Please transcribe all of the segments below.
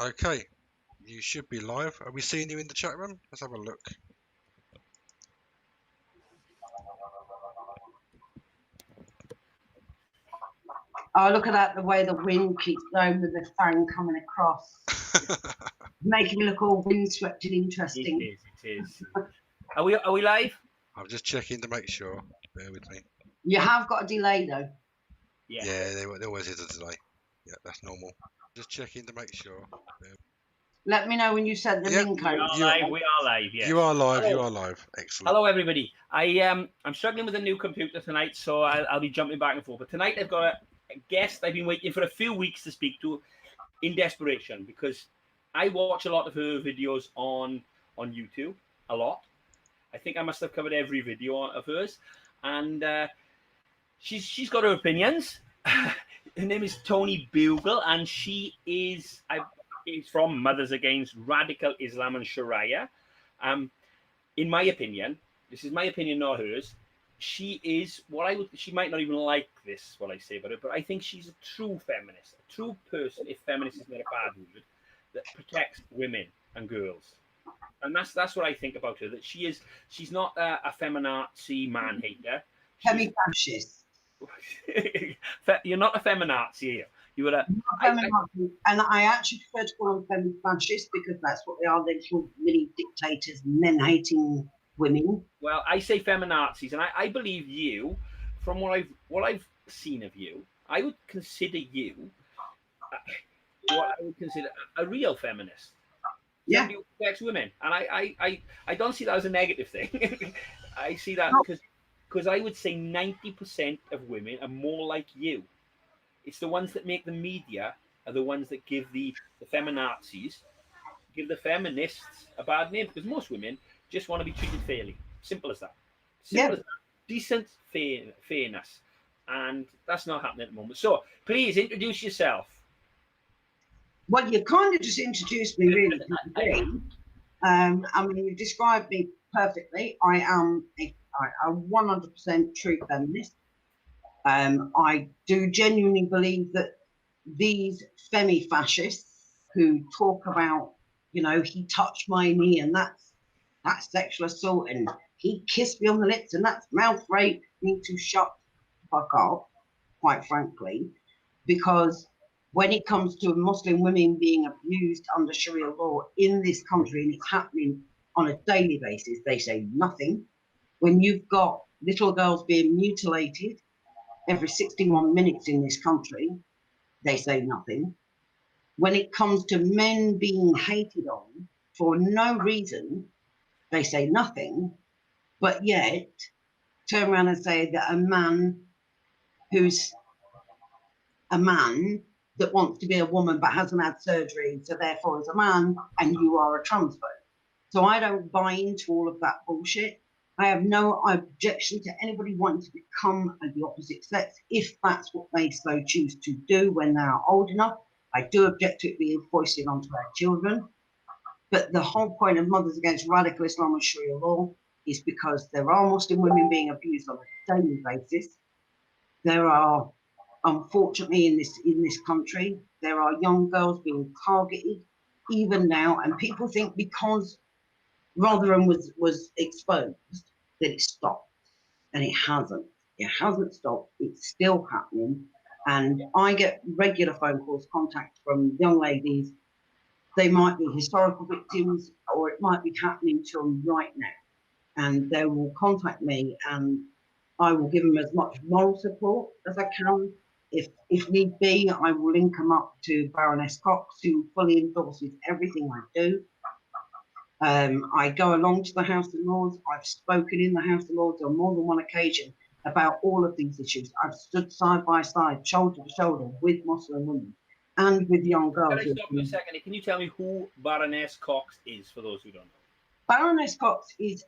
Okay, you should be live. Are we seeing you in the chat room? Let's have a look. Oh, look at that, the way the wind keeps blowing with the fan coming across. Making me look all windswept and interesting. It is. Are we live? I'm just checking to make sure. Bear with me. You have got a delay, though. Yeah, they always hit a delay. Yeah, that's normal. Just checking to make sure. Let me know when you send the link over. We are live, yes. You are live, Hello. you are live. Excellent. Hello, everybody. I'm struggling with a new computer tonight, so I'll be jumping back and forth. But tonight I've got a guest I've been waiting for a few weeks to speak to in desperation, because I watch a lot of her videos on YouTube, a lot. I think I must have covered every video of hers. And she's got her opinions. Her name is Tony Bugle, and she is from Mothers Against Radical Islam and Sharia. In my opinion, this is my opinion, not hers. She is she might not even like this, what I say about her, but I think she's a true feminist, a true person, if feminist is not a bad word, that protects women and girls. And that's what I think about her, that she's not a feminazi man hater. Femi-fascist. You're not a feminazi here. You were and I actually prefer to call them femi-fascist, because that's what they are. They're little mini dictators, men-hating women. Well, I say feminazis, and I believe you, from what I've seen of you, I would consider you what I would consider a real feminist. Yeah. Somebody who protects women, and I don't see that as a negative thing. I see that because I would say 90% of women are more like you. It's the ones that make the media are the ones that give the feminazis, give the feminists a bad name, because most women just want to be treated fairly. Simple as that. Simple as that. Decent fairness. And that's not happening at the moment. So please introduce yourself. Well, you kind of just introduced me really today. I mean, you described me perfectly. I am a 100% true feminist. I do genuinely believe that these femi-fascists who talk about, he touched my knee and that's sexual assault, and he kissed me on the lips and that's mouth rape, need to shut the fuck up, quite frankly, because when it comes to Muslim women being abused under Sharia law in this country, and it's happening on a daily basis, they say nothing. When you've got little girls being mutilated every 61 minutes in this country, they say nothing. When it comes to men being hated on for no reason, they say nothing, but yet turn around and say that a man who's a man that wants to be a woman but hasn't had surgery, so therefore is a man, and you are a transphobe. So I don't buy into all of that bullshit. I have no objection to anybody wanting to become the opposite sex if that's what they so choose to do when they are old enough. I do object to it being foisted onto our children. But the whole point of Mothers Against Radical Islam and Sharia law is because there are Muslim women being abused on a daily basis. There are, unfortunately, in this country, there are young girls being targeted even now, and people think because Rotherham was exposed that it stopped, and it hasn't. It hasn't stopped. It's still happening, and I get regular phone calls, contact from young ladies. They might be historical victims, or it might be happening to them right now, and they will contact me, and I will give them as much moral support as I can. If need be, I will link them up to Baroness Cox, who fully endorses everything I do. I go along to the House of Lords. I've spoken in the House of Lords on more than one occasion about all of these issues. I've stood side by side, shoulder to shoulder with Muslim women and with young girls. Can I stop you a second? Can you tell me who Baroness Cox is, for those who don't know? Baroness Cox is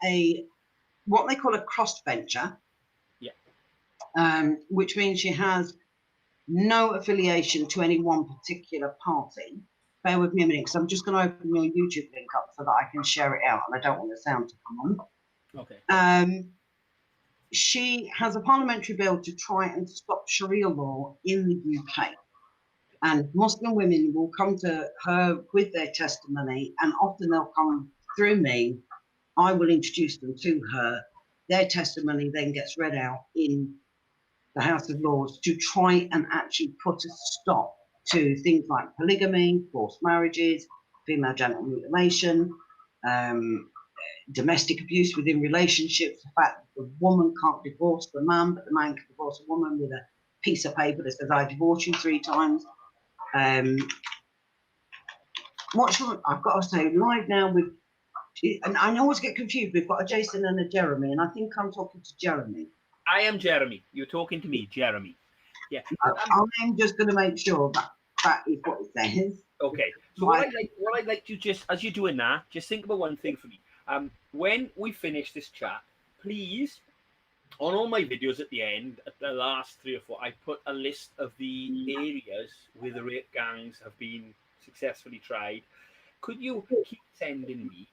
what they call a crossbencher. Yeah. Which means she has no affiliation to any one particular party. Bear with me a minute, because I'm just going to open your YouTube link up so that I can share it out, and I don't want the sound to come on. Okay. She has a parliamentary bill to try and stop Sharia law in the UK. And Muslim women will come to her with their testimony, and often they'll come through me. I will introduce them to her. Their testimony then gets read out in the House of Lords to try and actually put a stop to things like polygamy, forced marriages, female genital mutilation, domestic abuse within relationships, the fact that the woman can't divorce the man, but the man can divorce a woman with a piece of paper that says, I divorce you 3 times. I've got to say, live now with, and I always get confused, we've got a Jason and a Jeremy, and I think I'm talking to Jeremy. I am Jeremy. You're talking to me, Jeremy. Yeah. I'm just going to make sure that is what it says. Okay. So what I'd like to just, as you're doing that, just think about one thing for me. When we finish this chat, please, on all my videos at the end, at the last 3 or 4, I put a list of the areas where the rape gangs have been successfully tried. Could you keep sending me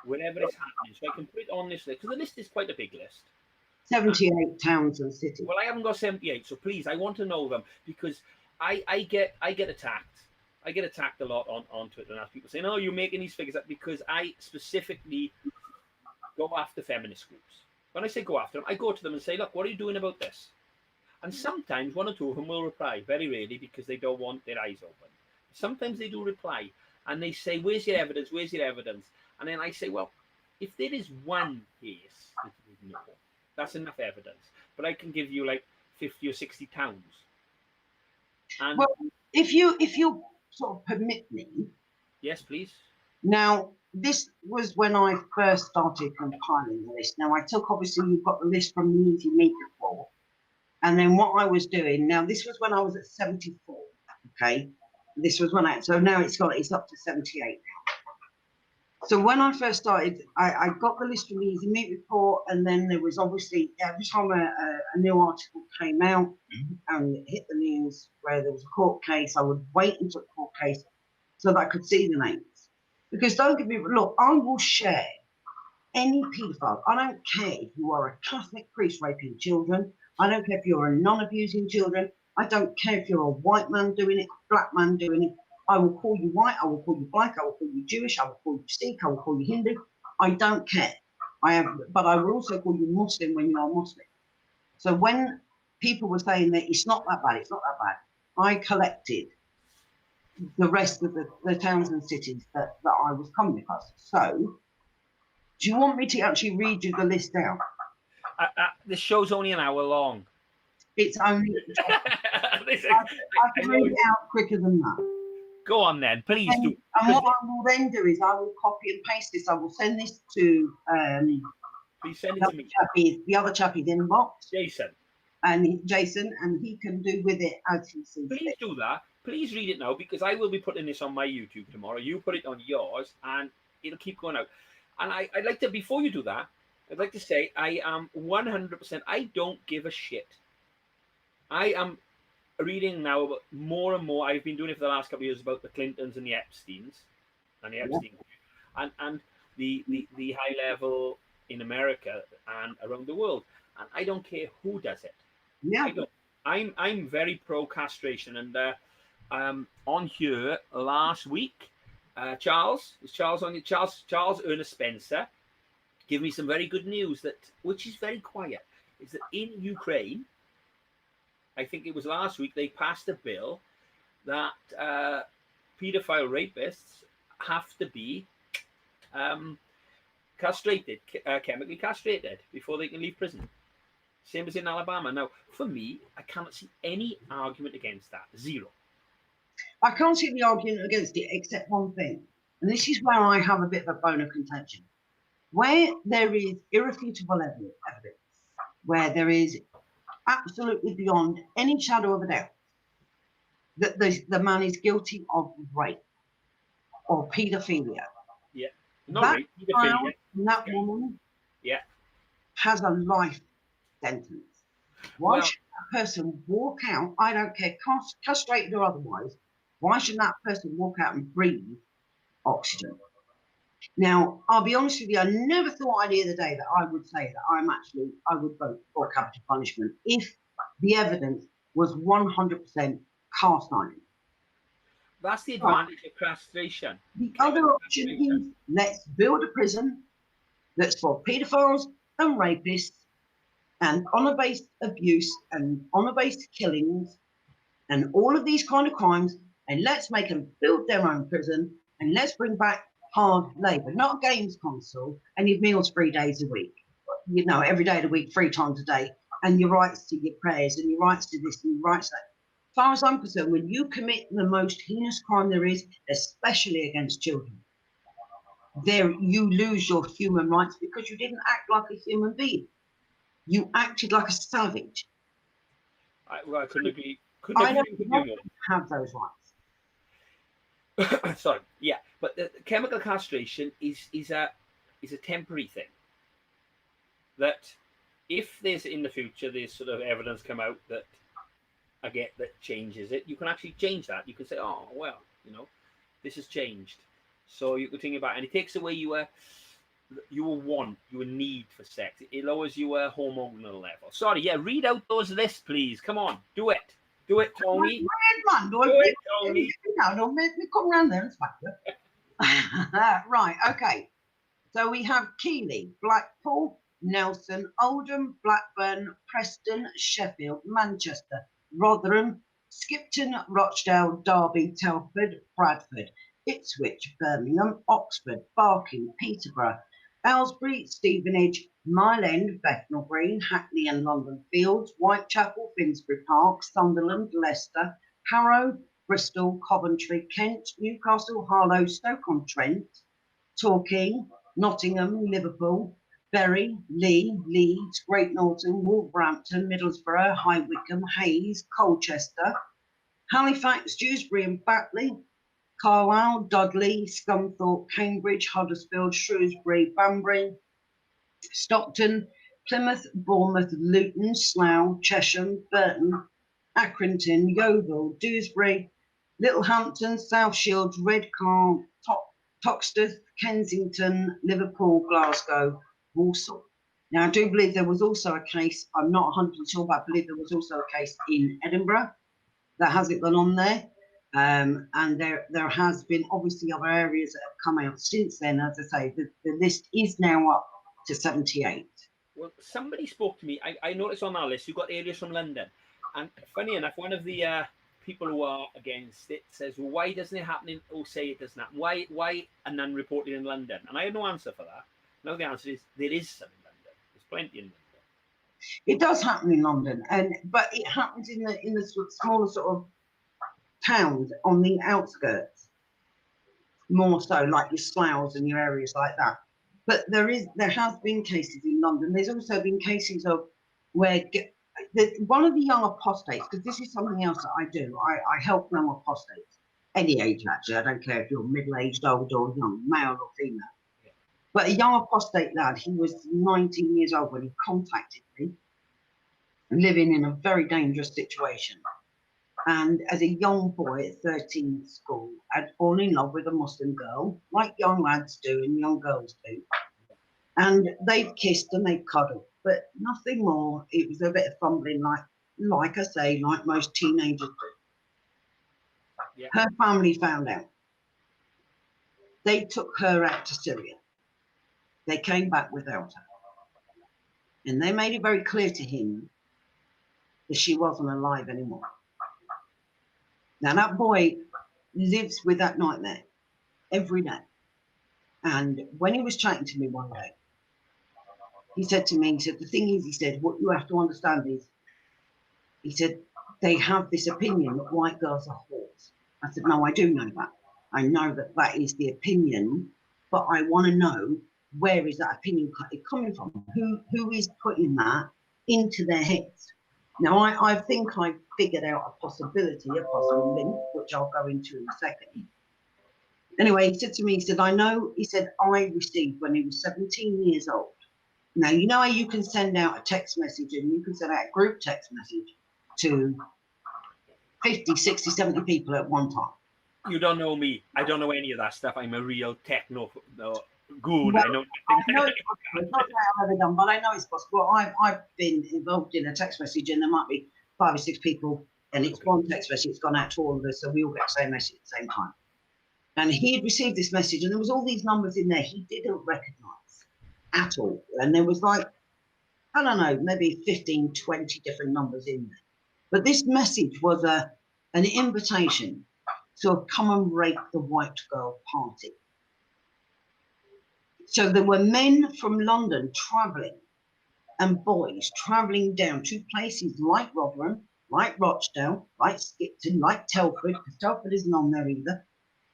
whenever it's happening so I can put it on this list? Because the list is quite a big list. 78 towns and cities. Well, I haven't got 78, so please, I want to know them, because I get attacked. I get attacked a lot on Twitter, and ask people saying, "Oh, you're making these figures up," because I specifically go after feminist groups. When I say go after them, I go to them and say, "Look, what are you doing about this?" And sometimes 1 or 2 of them will reply, very rarely, because they don't want their eyes open. Sometimes they do reply, and they say, "Where's your evidence? Where's your evidence?" And then I say, "Well, if there is one case that you know, that's enough evidence. But I can give you like 50 or 60 towns." And well, if you sort of permit me. Yes, please. Now, this was when I first started compiling the list. Now, I took, obviously, you've got the list from the Easy Meat Report. And then what I was doing, now this was when I was at 74, okay? This was when so now it's up to 78 now. So when I first started, I got the list from the Easy Meat Report, and then there was obviously, every time a new article came out and it hit the news where there was a court case, I would wait until the court case so that I could see the names. Because don't get me wrong, look, I will share any paedophile. I don't care if you are a Catholic priest raping children. I don't care if you're a nun abusing children. I don't care if you're a white man doing it, a black man doing it. I will call you white, I will call you black, I will call you Jewish, I will call you Sikh, I will call you Hindu. I don't care. But I will also call you Muslim when you are Muslim. So when people were saying that it's not that bad, I collected the rest of the towns and cities that I was coming across. So, do you want me to actually read you the list out? This show's only an hour long. It's only. I can read it out quicker than that. Go on then, please do. And what I will then do is I will copy and paste this. I will send this to please send it to me. The other chappie's inbox. Jason, and he can do with it as he sees Please fit. do that. Please read it now, because I will be putting this on my YouTube tomorrow. You put it on yours, and it'll keep going out. And I'd like to, before you do that, I'd like to say I am 100%. I don't give a shit. I am reading now about more and more. I've been doing it for the last couple of years about the Clintons and the Epsteins, and and the high level in America and around the world. And I don't care who does it. Yeah. I'm very pro castration, and on here last week, Charles Ernest Spencer give me some very good news, which is very quiet, is that in Ukraine, I think it was last week, they passed a bill that paedophile rapists have to be castrated, chemically castrated, before they can leave prison. Same as in Alabama. Now, for me, I cannot see any argument against that. Zero. I can't see the argument against it, except one thing. And this is where I have a bit of a bone of contention. Where there is irrefutable evidence, where there is absolutely beyond any shadow of a doubt that the man is guilty of rape or paedophilia. Yeah. Not rape, paedophilia. That woman has a life sentence. Why should that person walk out? I don't care, castrated or otherwise. Why should that person walk out and breathe oxygen? Now, I'll be honest with you, I never thought any of the day that I would say that I would vote for capital punishment if the evidence was 100% cast iron. That's the advantage of castration. The other option is let's build a prison that's for paedophiles and rapists and honor-based abuse and honor-based killings and all of these kind of crimes, and let's make them build their own prison and let's bring back hard labour, not a games console, and your meals 3 days a week, you know, every day of the week, 3 times a day, and your rights to your prayers and your rights to this and your rights to that. As far as I'm concerned, when you commit the most heinous crime there is, especially against children, there you lose your human rights because you didn't act like a human being. You acted like a savage. I couldn't agree. I don't have those rights. Sorry, yeah, but the chemical castration is a temporary thing. That if there's in the future there's sort of evidence come out that that changes it, you can actually change that. You can say, oh well, you know, this has changed. So you can think about it, and it takes away your need for sex. It lowers your hormonal level. Sorry, yeah, read out those lists, please. Come on, do it, Tony. Do it, Tony. No, don't make me come round there and smack you. Right, okay. So we have Keighley, Blackpool, Nelson, Oldham, Blackburn, Preston, Sheffield, Manchester, Rotherham, Skipton, Rochdale, Derby, Telford, Bradford, Ipswich, Birmingham, Oxford, Barking, Peterborough, Aylesbury, Stevenage, Mile End, Bethnal Green, Hackney and London Fields, Whitechapel, Finsbury Park, Sunderland, Leicester, Harrow, Bristol, Coventry, Kent, Newcastle, Harlow, Stoke-on-Trent, Torquay, Nottingham, Liverpool, Bury, Lee, Leeds, Great Norton, Wolverhampton, Middlesbrough, High Wycombe, Hayes, Colchester, Halifax, Dewsbury and Batley, Carlisle, Dudley, Scunthorpe, Cambridge, Huddersfield, Shrewsbury, Banbury, Stockton, Plymouth, Bournemouth, Luton, Slough, Chesham, Burton, Accrington, Yeovil, Dewsbury, Littlehampton, South Shields, Redcar, Toxteth, Kensington, Liverpool, Glasgow, Walsall. Now, I do believe there was also a case, I'm not 100% sure, but I believe there was also a case in Edinburgh that hasn't gone on there. And there has been obviously other areas that have come out since then. As I say, the list is now up to 78. Well, somebody spoke to me. I noticed on our list you got areas from London, and funny enough, one of the people who are against it says, "Well, why doesn't it happen or say it doesn't happen? Why are none reported in London?" And I have no answer for that. No, the answer is there is some in London. There's plenty in London. It does happen in London, but it happens in the smaller sort of towns on the outskirts, more so, like your Sloughs and your areas like that. But there has been cases in London. There's also been cases of where one of the young apostates, because this is something else that I do. I help young apostates, any age actually. I don't care if you're middle-aged, old or young, male or female. Yeah. But a young apostate lad, he was 19 years old when he contacted me, living in a very dangerous situation. And as a young boy at 13 at school, I'd fallen in love with a Muslim girl, like young lads do and young girls do. And they've kissed and they've cuddled, but nothing more. It was a bit of fumbling, like I say, like most teenagers do. Yeah. Her family found out. They took her out to Syria. They came back without her. And they made it very clear to him that she wasn't alive anymore. Now, that boy lives with that nightmare every day. And when he was chatting to me one day, he said to me, the thing is, he said, what you have to understand is, he said, they have this opinion that white girls are whores. I said, no, I do know that. I know that that is the opinion, but I want to know, where is that opinion coming from? Who is putting that into their heads? Now, I think I've figured out a possibility, a possible link, which I'll go into in a second. Anyway, he said to me, he said, I know, he said, I received when he was 17 years old. Now, you know how you can send out a text message and you can send out a group text message to 50, 60, 70 people at one time. You don't know me. I don't know any of that stuff. I'm a real techno goon. Well, I know it's possible. It's not that I've ever done, but I know it's possible. I've been involved in a text message and there might be 5 or 6 people And it's one text message, it's gone out to all of us, so we all get the same message at the same time. And he had received this message, and there was all these numbers in there he didn't recognise at all. And there was like, I don't know, maybe 15, 20 different numbers in there. But this message was an invitation to come and rape the white girl party. So there were men from London travelling, and boys travelling down to places like Rotherham, like Rochdale, like Skipton, like Telford, because Telford isn't on there either.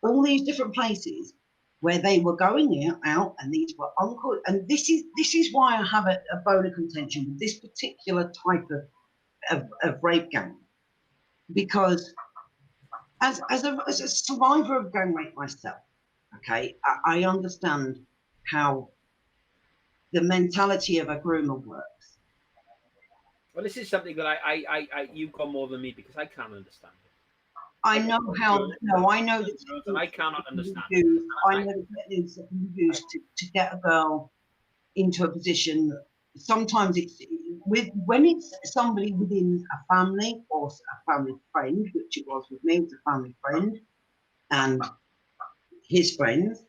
All these different places where they were going out, and these were uncle. And this is why I have a bone of contention with this particular type of rape gang, because as a survivor of gang rape myself, okay, I understand how the mentality of a groomer works. Well, this is something that you've got more than me, because I can't understand it. I know how. No, I know that I cannot understand. I know the techniques that can be used to get a girl into a position. Sometimes when it's somebody within a family or a family friend, which it was with me, it was a family friend and his friends.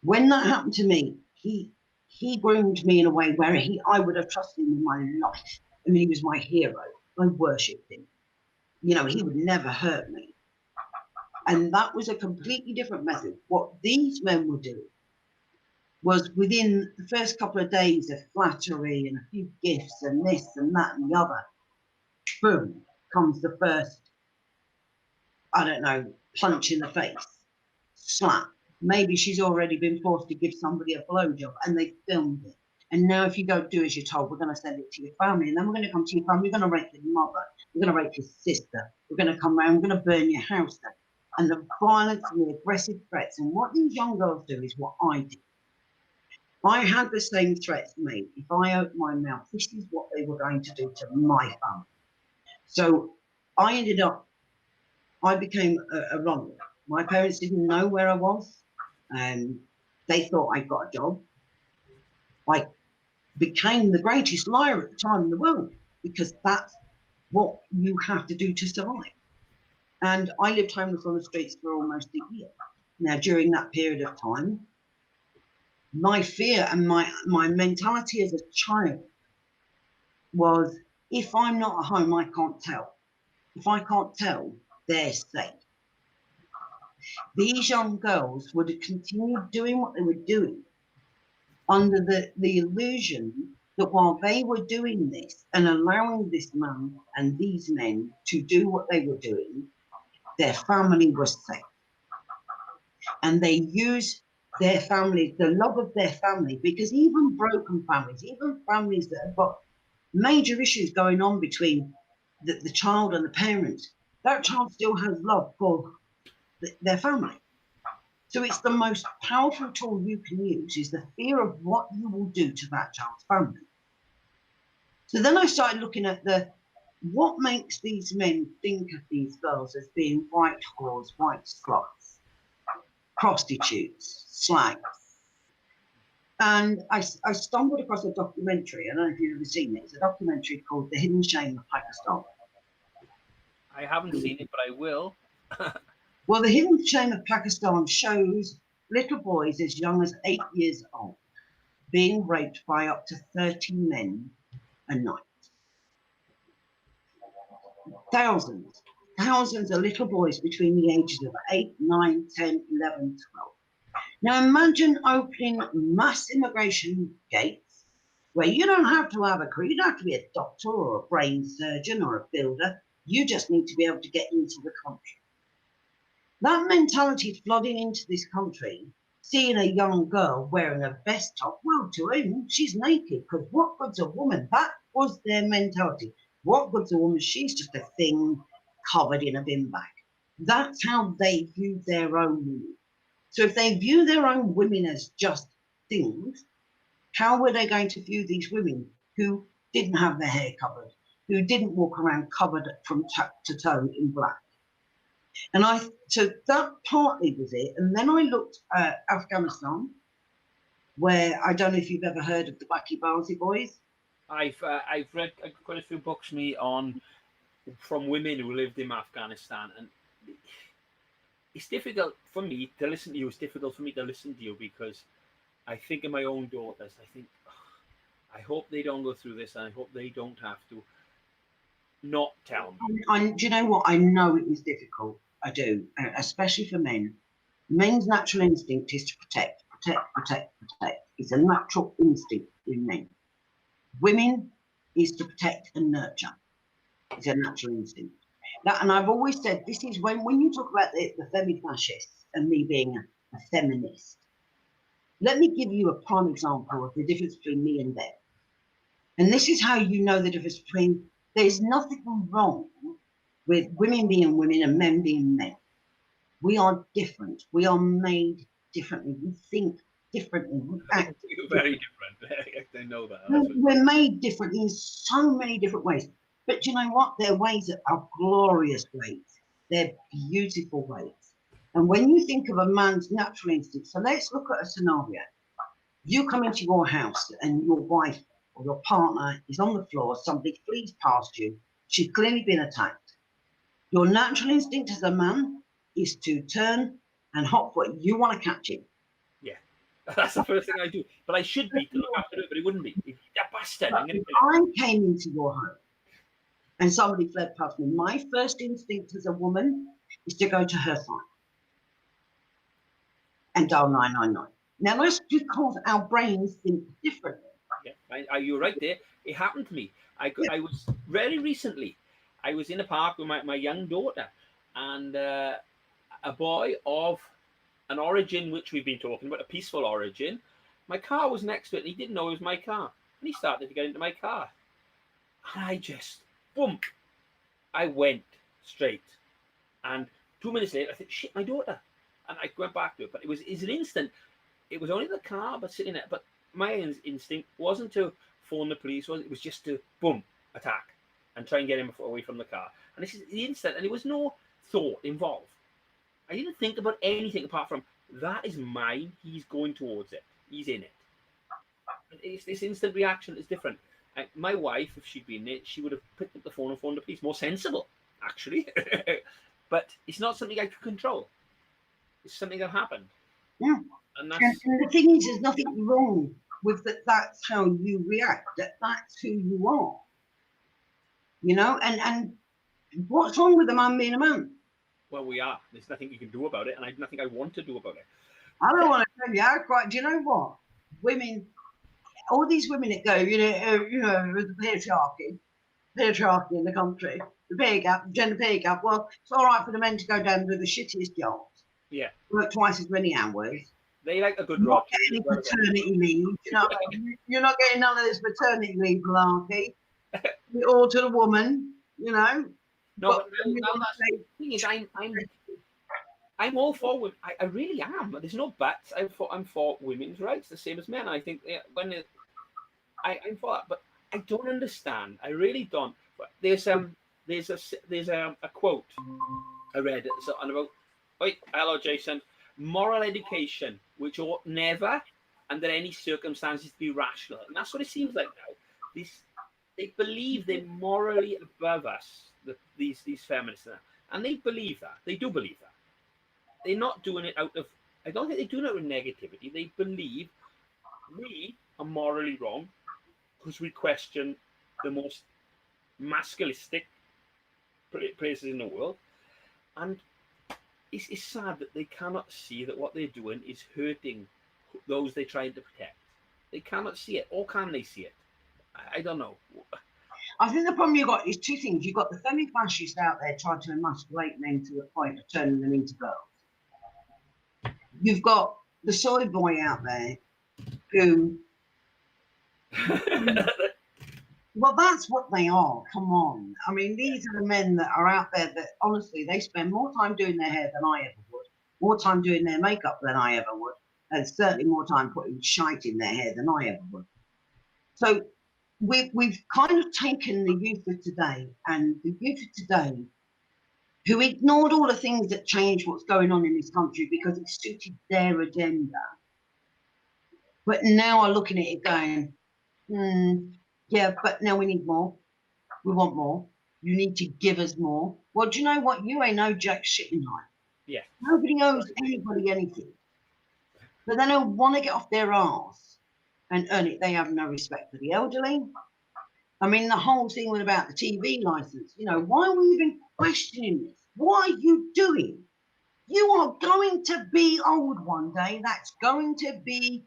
When that happened to me, he groomed me in a way where I would have trusted him with my life. I mean, he was my hero. I worshipped him. You know, he would never hurt me. And that was a completely different method. What these men were doing was, within the first couple of days of flattery and a few gifts and this and that and the other, boom, comes the first, I don't know, punch in the face, slap. Maybe she's already been forced to give somebody a blowjob, and they filmed it. And now if you don't do as you're told, we're going to send it to your family. And then we're going to come to your family. We're going to rape your mother. We're going to rape your sister. We're going to come around. We're going to burn your house down. And the violence and the aggressive threats. And what these young girls do is what I did. I had the same threats made. If I opened my mouth, this is what they were going to do to my family. So I became a runner. My parents didn't know where I was. They thought I got a job. I became the greatest liar at the time in the world, because that's what you have to do to survive. And I lived homeless on the streets for almost a year. Now, during that period of time, my fear and my mentality as a child was, if I'm not at home, I can't tell. If I can't tell, they're safe. These young girls would have continued doing what they were doing under the illusion that while they were doing this and allowing this man and these men to do what they were doing, their family was safe. And they use their family, the love of their family, because even broken families, even families that have got major issues going on between the child and the parents, that child still has love for their family. So it's the most powerful tool you can use, is the fear of what you will do to that child's family. So then I started looking at what makes these men think of these girls as being white whores, white sluts, prostitutes, slags. And I stumbled across a documentary. I don't know if you've ever seen it. It's a documentary called The Hidden Shame of Pakistan. I haven't seen it, but I will. Well, The Hidden Shame of Pakistan shows little boys as young as 8 years old being raped by up to 30 men a night. Thousands of little boys between the ages of 8, 9, 10, 11, 12. Now imagine opening mass immigration gates where you don't have to have a career, you don't have to be a doctor or a brain surgeon or a builder. You just need to be able to get into the country. That mentality flooding into this country, seeing a young girl wearing a vest top, well, to him, she's naked, because what good's a woman? That was their mentality. What good's a woman? She's just a thing covered in a bin bag. That's how they view their own women. So if they view their own women as just things, how were they going to view these women who didn't have their hair covered, who didn't walk around covered from top to toe in black? And so that partly was it. And then I looked at Afghanistan, where I don't know if you've ever heard of the Baki Barsi boys. I've read quite a few books, me, on from women who lived in Afghanistan, and it's difficult for me to listen to you. It's difficult for me to listen to you because I think of my own daughters. I think, I hope they don't go through this, and I hope they don't have to not tell me. Do you know what? I know it is difficult. I do, especially for men. Men's natural instinct is to protect, protect, protect, protect. It's a natural instinct in men. Women is to protect and nurture. It's a natural instinct. Now, and I've always said this is when you talk about the femi-fascists and me being a feminist. Let me give you a prime example of the difference between me and them. And this is how you know the difference between, there's nothing wrong with women being women and men being men. We are different. We are made differently. We think differently. We act very different. I know that. We're made differently in so many different ways. But you know what? They're ways that are glorious ways. They're beautiful ways. And when you think of a man's natural instinct, so let's look at a scenario. You come into your house and your wife or your partner is on the floor, somebody flees past you, she's clearly been attacked. Your natural instinct as a man is to turn and hop foot. You want to catch him. Yeah, that's the first thing I do. But I should be to look after it, but it wouldn't be. If that bastard. If I came into your home and somebody fled past me, my first instinct as a woman is to go to her side and dial 999. Now that's because our brains think differently. Yeah, you're right there. It happened to me. I was very recently. I was in a park with my young daughter, and a boy of an origin which we've been talking about, a peaceful origin. My car was next to it. And he didn't know it was my car, and he started to get into my car, and I just boom. I went straight, and 2 minutes later, I thought, shit, my daughter, and I went back to it. But it was an instant. It was only the car, but sitting there. But my instinct wasn't to phone the police. It was just to boom, attack and try and get him away from the car. And this is the instant, and there was no thought involved. I didn't think about anything apart from that is mine. He's going towards it. He's in it. And it's this instant reaction that's different. My wife, if she'd been there, she would have picked up the phone and phoned the police. More sensible, actually. But it's not something I could control. It's something that happened. Yeah. And the thing is, there's nothing wrong with that. That's how you react. That's who you are. You know, and what's wrong with a man being a man? Well, we are. There's nothing you can do about it, and there's nothing I want to do about it. I don't want to tell you how quite. Do you know what? Women, all these women that go, with the patriarchy in the country, the pay gap, gender pay gap. Well, it's all right for the men to go down and do the shittiest jobs. Yeah. Work twice as many hours. They like a good Not getting paternity leave. You're not getting none of this maternity leave malarkey. All to the woman, No, but the thing is, I'm all for women. I really am. There's no buts. I'm for women's rights, the same as men. I think I'm for that, but I don't understand. I really don't. There's a quote I read about. Wait, hello, Jason. Moral education, which ought never, under any circumstances, to be rational, and that's what it seems like now. They believe they're morally above us, these feminists, and they believe that. They do believe that. They're not doing it out of. I don't think they do it out of negativity. They believe we are morally wrong because we question the most masculistic places in the world, and it's sad that they cannot see that what they're doing is hurting those they're trying to protect. They cannot see it, or can they see it? I don't know. I think the problem you've got is two things. You've got the femi-fascists out there trying to emasculate men to the point of turning them into girls. You've got the soy boy out there who... Well, that's what they are. Come on. I mean, these are the men that are out there that, honestly, they spend more time doing their hair than I ever would, more time doing their makeup than I ever would, and certainly more time putting shite in their hair than I ever would. So we've kind of taken the youth of today, and the youth of today who ignored all the things that changed what's going on in this country because it suited their agenda, but now are looking at it going, yeah, but now we need more. We want more. You need to give us more. Well, do you know what? You ain't no jack shit in life. Yeah. Nobody owes anybody anything. But then they'll want to get off their arse and earn it. They have no respect for the elderly. I mean, the whole thing was about the TV license. You know, why are we even questioning this? What are you doing? You are going to be old one day. That's going to be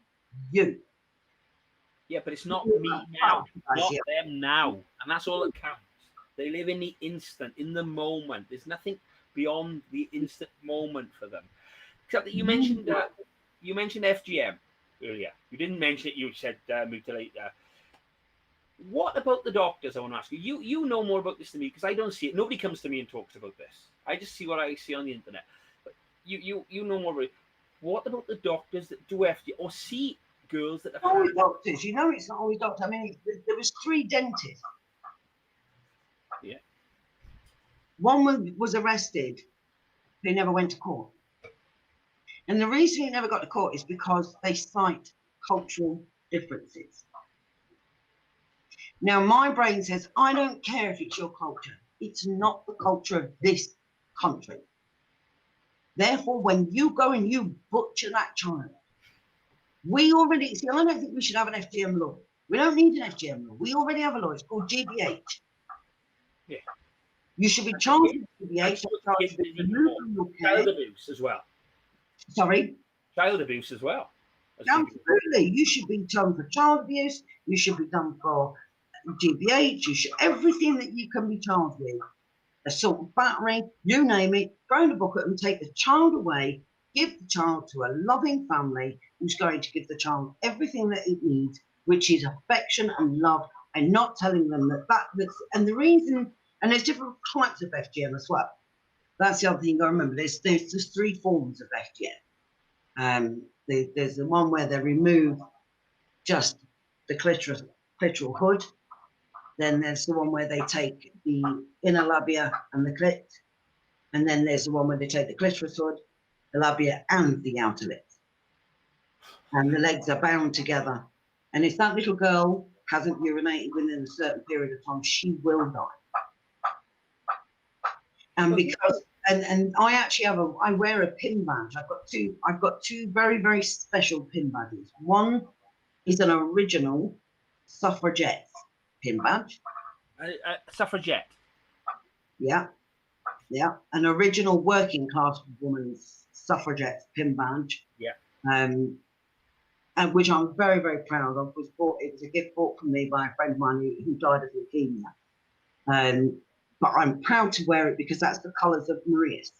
you. Yeah, but it's not me now, not them now, and that's all that counts. They live in the instant, in the moment. There's nothing beyond the instant moment for them. Except that you mentioned FGM earlier. You didn't mention it. You said mutilate. What about the doctors? I want to ask you. You know more about this than me because I don't see it. Nobody comes to me and talks about this. I just see what I see on the internet. But you know more about it. What about the doctors that do FGM or see girls that have always doctors? You know, it's not always doctors. I mean, there was 3 dentists. Yeah. One was arrested. They never went to court. And the reason he never got to court is because they cite cultural differences. Now, my brain says, I don't care if it's your culture. It's not the culture of this country. Therefore, when you go and you butcher that child, we already, see, I don't think we should have an FGM law. We don't need an FGM law. We already have a law. It's called GBH. Yeah. You should be charged with GBH. Child abuse as well. Sorry? Child abuse as well. Absolutely. You should be done for child abuse. You should be done for GBH. You should, everything that you can be charged with. Assault, battery, you name it. Throw in a bucket and take the child away. Give the child to a loving family who's going to give the child everything that it needs, which is affection and love, and not telling them that's and the reason. And there's different types of FGM as well. That's the other thing I remember. There's 3 forms of FGM. There's the one where they remove just the clitoral hood. Then there's the one where they take the inner labia and the clit. And then there's the one where they take the clitoris hood, the labia and the outer lips. And the legs are bound together. And if that little girl hasn't urinated within a certain period of time, she will die. And because and I actually I wear a pin badge. I've got two very, very special pin badges. One is an original suffragette pin badge. Suffragette. Yeah. An original working class woman's suffragette pin badge. Yeah. And which I'm very, very proud of. It was a gift bought from me by a friend of mine who died of leukemia. But I'm proud to wear it because that's the colours of Maria's.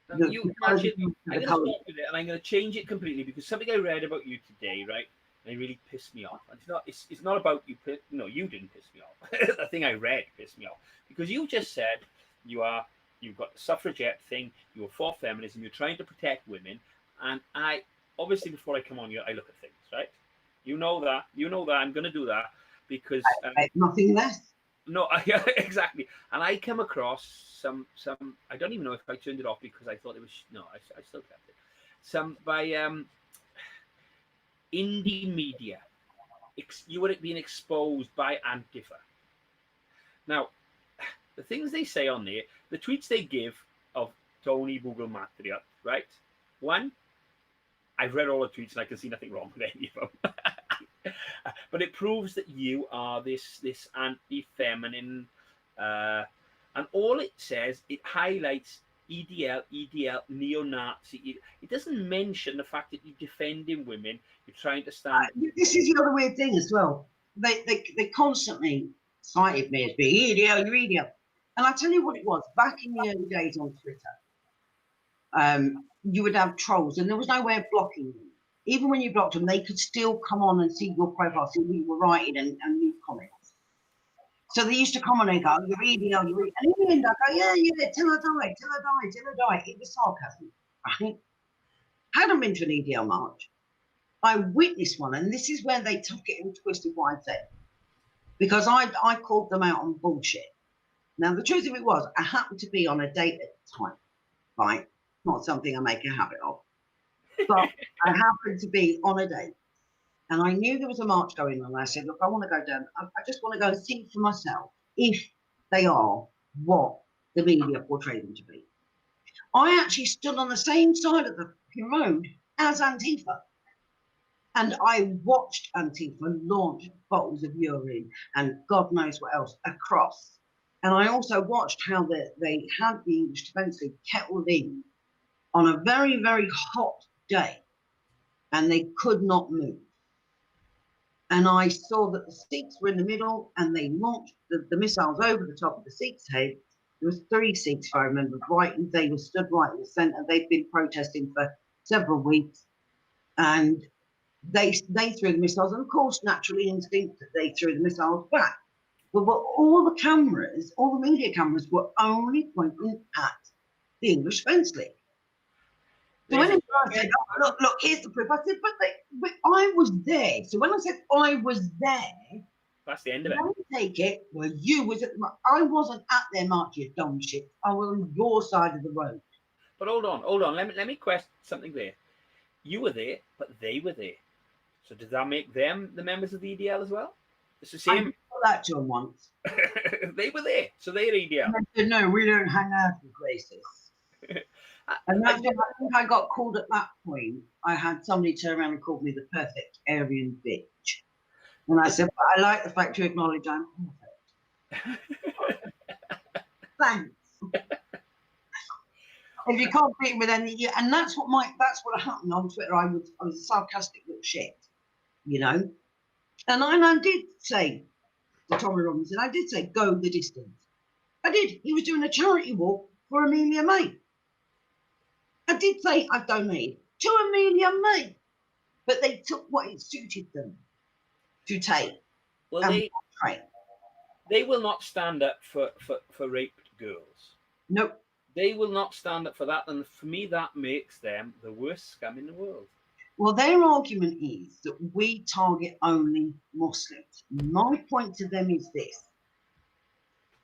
I'm going to stop with it, and I'm going to change it completely because something I read about you today, right? And it really pissed me off. It's not about you. No, you didn't piss me off. The thing I read pissed me off because you just said you've got the suffragette thing. You're for feminism. You're trying to protect women, and I obviously before I come on here, I look at things, right? You know that. I'm going to do that because nothing less. No, exactly. And I came across some. I don't even know if I turned it off because I thought it was I still kept it. Some by indie media. You were being exposed by Antifa. Now, the things they say on there, the tweets they give of Tony Google Matria, right? One, I've read all the tweets and I can see nothing wrong with any of them. But it proves that you are this anti-feminine, and all it says, it highlights EDL, neo-Nazi. It doesn't mention the fact that you're defending women. You're trying to stand. This is the other weird thing as well. They constantly cited me as being EDL, you're EDL. And I tell you what it was, back in the early days on Twitter, you would have trolls and there was no way of blocking them. Even when you blocked them, they could still come on and see your profile, see what you were writing and leave comments. So they used to comment and go, you're EDL, you're EDL. And in the end, I go, yeah, till I die. It was sarcasm, right? I hadn't been to an EDL march. I witnessed one, and this is where they took it and twisted what I said. Because I called them out on bullshit. Now, the truth of it was, I happened to be on a date at the time, right? Not something I make a habit of. But I happened to be on a date. And I knew there was a march going on. And I said, look, I want to go down. I just want to go and see for myself if they are what the media portray them to be. I actually stood on the same side of the road as Antifa. And I watched Antifa launch bottles of urine and God knows what else across. And I also watched how they had the English Defence League kettled in on a very, very hot day, and they could not move. And I saw that the Sikhs were in the middle, and they launched the missiles over the top of the Sikhs' head. There was 3 Sikhs, if I remember right, and they were stood right in the centre. They've been protesting for several weeks, and they threw the missiles, and of course, naturally instinct, they threw the missiles back. But all the cameras, all the media cameras, were only pointing at the English Defence League. So when I said, oh, look, here's the proof, I said, but I was there. So when I said I was there, that's the end of it. Take it. Well, you was at I wasn't at their march, you dumb shit. I was on your side of the road. But hold on. Let me question something there. You were there, but they were there. So does that make them the members of the EDL as well? It's the same. I that to them once. They were there, so they're EDL. And I said, no, we don't hang out with racists. And that's when I think I got called at that point. I had somebody turn around and called me the perfect Aryan bitch. And I said, but I like the fact you acknowledge I'm perfect. Thanks. If you can't beat with any, and that's what happened on Twitter. I was a sarcastic little shit, you know. And I did say to Tommy Robinson, I did say go the distance. I did. He was doing a charity walk for Amelia May. I did say I've donated to Amelia May, but they took what it suited them to take. Well, they will not stand up for raped girls. Nope. They will not stand up for that, and for me, that makes them the worst scum in the world. Well, their argument is that we target only Muslims. My point to them is this.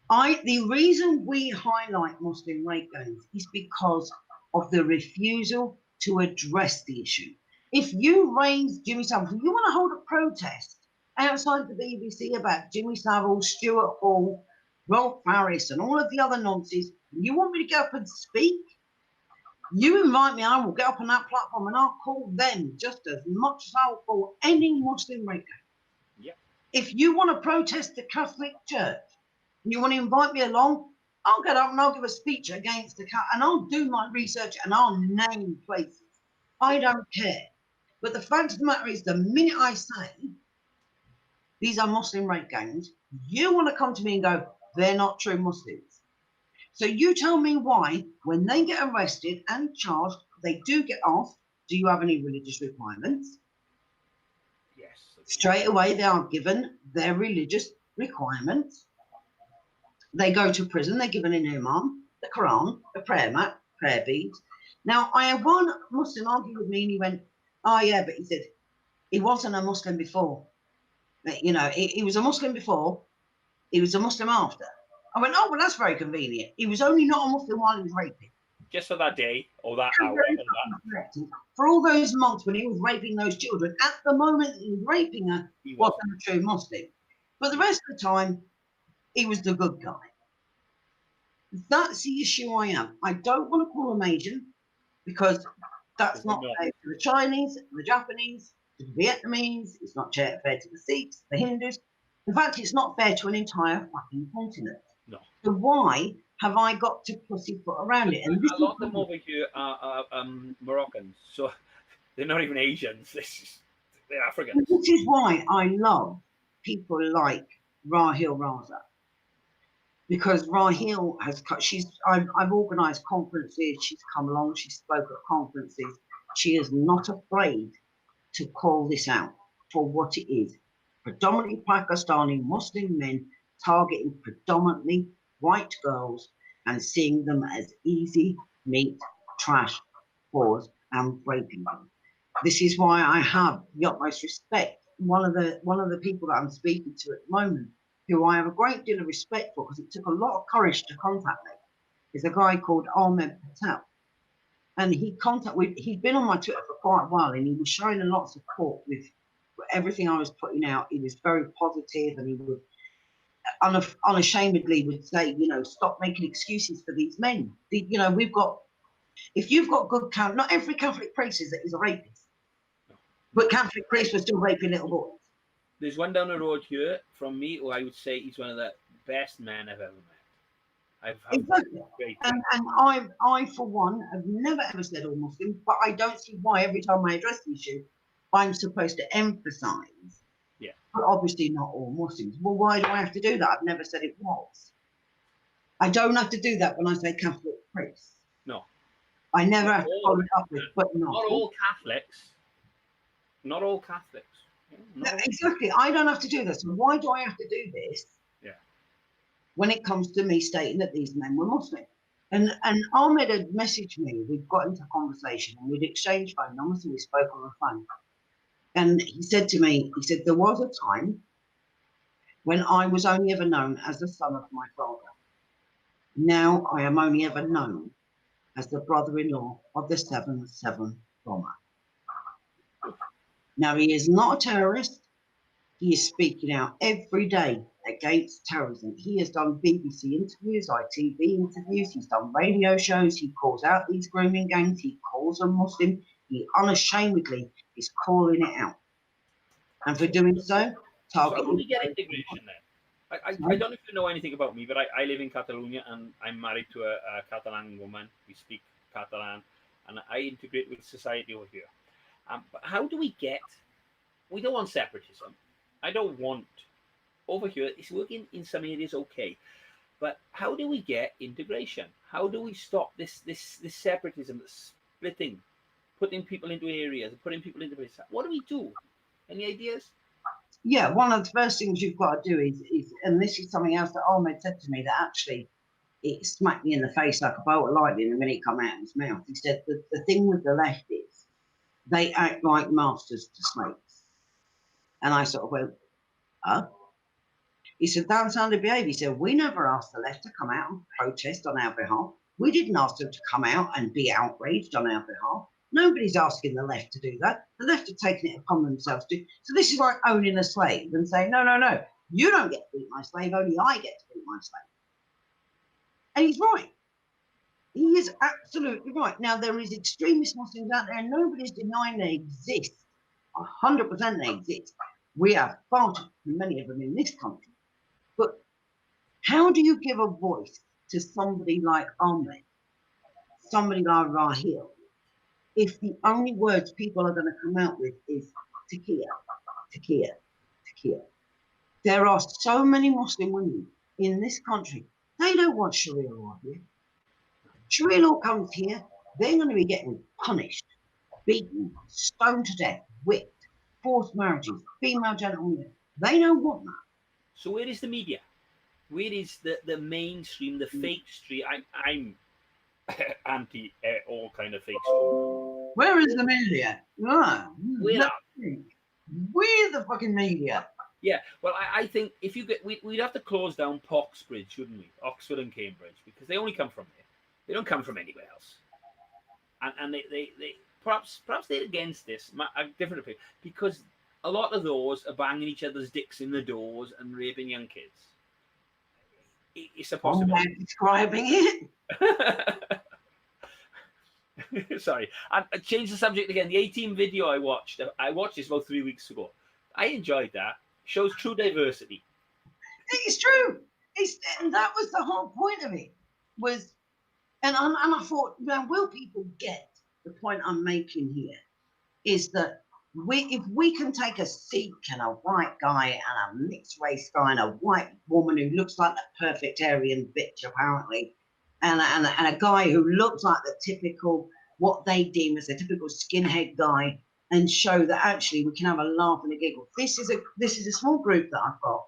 The reason we highlight Muslim rape gangs is because of the refusal to address the issue. If you raise Jimmy Savile, if you want to hold a protest outside the BBC about Jimmy Savile, Stuart Hall, Rolf Harris, and all of the other nonsense, you want me to get up and speak? You invite me, I will get up on that platform and I'll call them just as much as I'll call any Muslim rape gang. Yeah. If you want to protest the Catholic Church and you want to invite me along, I'll get up and I'll give a speech against the Catholic, and I'll do my research and I'll name places. I don't care. But the fact of the matter is, the minute I say these are Muslim rape gangs, you want to come to me and go, they're not true Muslims. So you tell me why, when they get arrested and charged, they do get asked, do you have any religious requirements? Yes. Straight away, they are given their religious requirements. They go to prison, they're given an imam, the Quran, a prayer mat, prayer beads. Now, I had one Muslim argue with me and he went, oh yeah, but he said, he wasn't a Muslim before. You know, he was a Muslim before, he was a Muslim after. I went, oh, well, that's very convenient. He was only not a Muslim while he was raping. Just for that day or that hour. For all those months when he was raping those children, at the moment that he was raping her, he wasn't a true Muslim. But the rest of the time, he was the good guy. That's the issue I am. I don't want to call him Asian because that's not fair to the Chinese, the Japanese, to the Vietnamese. It's not fair to the Sikhs, the Hindus. In fact, it's not fair to an entire fucking continent. No. So why have I got to pussyfoot around it? And a lot of them over here are Moroccans, so they're not even Asians. They're Africans. This is why I love people like Rahil Raza, because Rahil has cut. I've organised conferences. She's come along. She spoke at conferences. She is not afraid to call this out for what it is. Predominantly Pakistani Muslim men targeting predominantly white girls and seeing them as easy meat, trash, whores, and raping them. This is why I have the utmost respect. One of the people that I'm speaking to at the moment, who I have a great deal of respect for, because it took a lot of courage to contact me, is a guy called Ahmed Patel. And he'd been on my Twitter for quite a while, and he was showing a lot of support with everything I was putting out. He was very positive, and unashamedly would say, stop making excuses for these men. If you've got good count, not every Catholic priest is a rapist, but Catholic priests were still raping little boys. There's one down the road here from me who I would say he's one of the best men I've ever met. Exactly. And I, for one, have never ever said all Muslims, but I don't see why every time I address the issue, I'm supposed to emphasise. Yeah. But obviously not all Muslims. Well, why do I have to do that? I've never said it was. I don't have to do that when I say Catholic priests. No. I never have to follow it up with, but not all Catholics. Not all Catholics. Exactly. I don't have to do this. So why do I have to do this? Yeah. When it comes to me stating that these men were Muslim. And Ahmed had messaged me. We'd got into conversation and we'd exchanged phone numbers and we spoke on the phone. And he said to me, there was a time when I was only ever known as the son of my father. Now I am only ever known as the brother-in-law of the 7/7 bomber. Now, he is not a terrorist. He is speaking out every day against terrorism. He has done BBC interviews, ITV interviews. He's done radio shows. He calls out these grooming gangs. He calls them Muslim. He unashamedly is calling it out. And for doing so, targeting... So how do we get integration then? I don't know if you know anything about me, but I live in Catalonia and I'm married to a Catalan woman. We speak Catalan and I integrate with society over here. But how do we get... We don't want separatism. I don't want... Over here, it's working in some areas okay. But how do we get integration? How do we stop this separatism, this splitting, putting people into areas, putting people into places? What do we do? Any ideas? Yeah, one of the first things you've got to do is, and this is something else that Ahmed said to me that actually it smacked me in the face like a bolt of lightning the minute it come out of his mouth. He said the thing with the left is they act like masters to slaves. And I sort of went, huh? He said, that's how they behave. He said, we never asked the left to come out and protest on our behalf. We didn't ask them to come out and be outraged on our behalf. Nobody's asking the left to do that. The left are taking it upon themselves to. So this is like owning a slave and saying, no, you don't get to beat my slave, only I get to beat my slave. And he's right. He is absolutely right. Now, there is extremist Muslims out there, and nobody's denying they exist. 100% they exist. We have far too many of them in this country. But how do you give a voice to somebody like Ahmed, somebody like Rahil, if the only words people are going to come out with is Takia, Takia, Takia? There are so many Muslim women in this country. They don't want Sharia law here. Sharia law comes here, they're going to be getting punished, beaten, stoned to death, whipped, forced marriages, female genital mutilation. They don't want that. So where is the media? Where is the mainstream, the fake street? I'm anti all kind of fake street. Where is the media? We're the fucking media. Yeah, well, I think if you get, we'd have to close down Poxbridge, shouldn't we? Oxford and Cambridge, because they only come from there. They don't come from anywhere else. And they perhaps they're against this, a different opinion, because a lot of those are banging each other's dicks in the doors and raping young kids. It's a possibility. I'm describing it. Sorry, I changed the subject again. The 18 video I watched this about 3 weeks ago. I enjoyed that. Shows true diversity. It's true. And that was the whole point of it. And I thought, now, will people get the point I'm making here? Is that if we can take a Sikh and a white guy and a mixed race guy and a white woman who looks like the perfect Aryan bitch apparently, and a guy who looks like the typical, what they deem as a typical skinhead guy, and show that actually we can have a laugh and a giggle. This is a small group that I've got.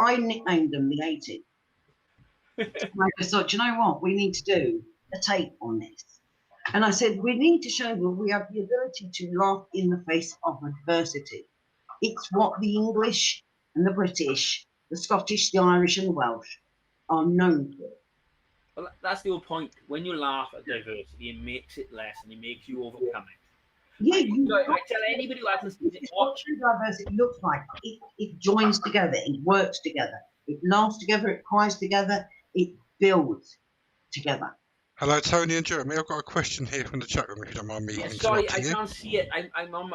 I nicknamed them the 80s. I just thought, you know what, we need to do a tape on this. And I said, we need to show that we have the ability to laugh in the face of adversity. It's what the English and the British, the Scottish, the Irish and the Welsh are known for. Well, that's the whole point. When you laugh at diversity, it makes it less and it makes you overcome it. Yeah, you I tell anybody who hasn't seen this it, is what watch. true diversity looks like. It joins together, it works together, it laughs together, it cries together, it builds together. Hello, Tony and Jeremy. I've got a question here from the chat room, if you don't mind me Yeah, sorry, I interrupting you. can't see it. I'm on.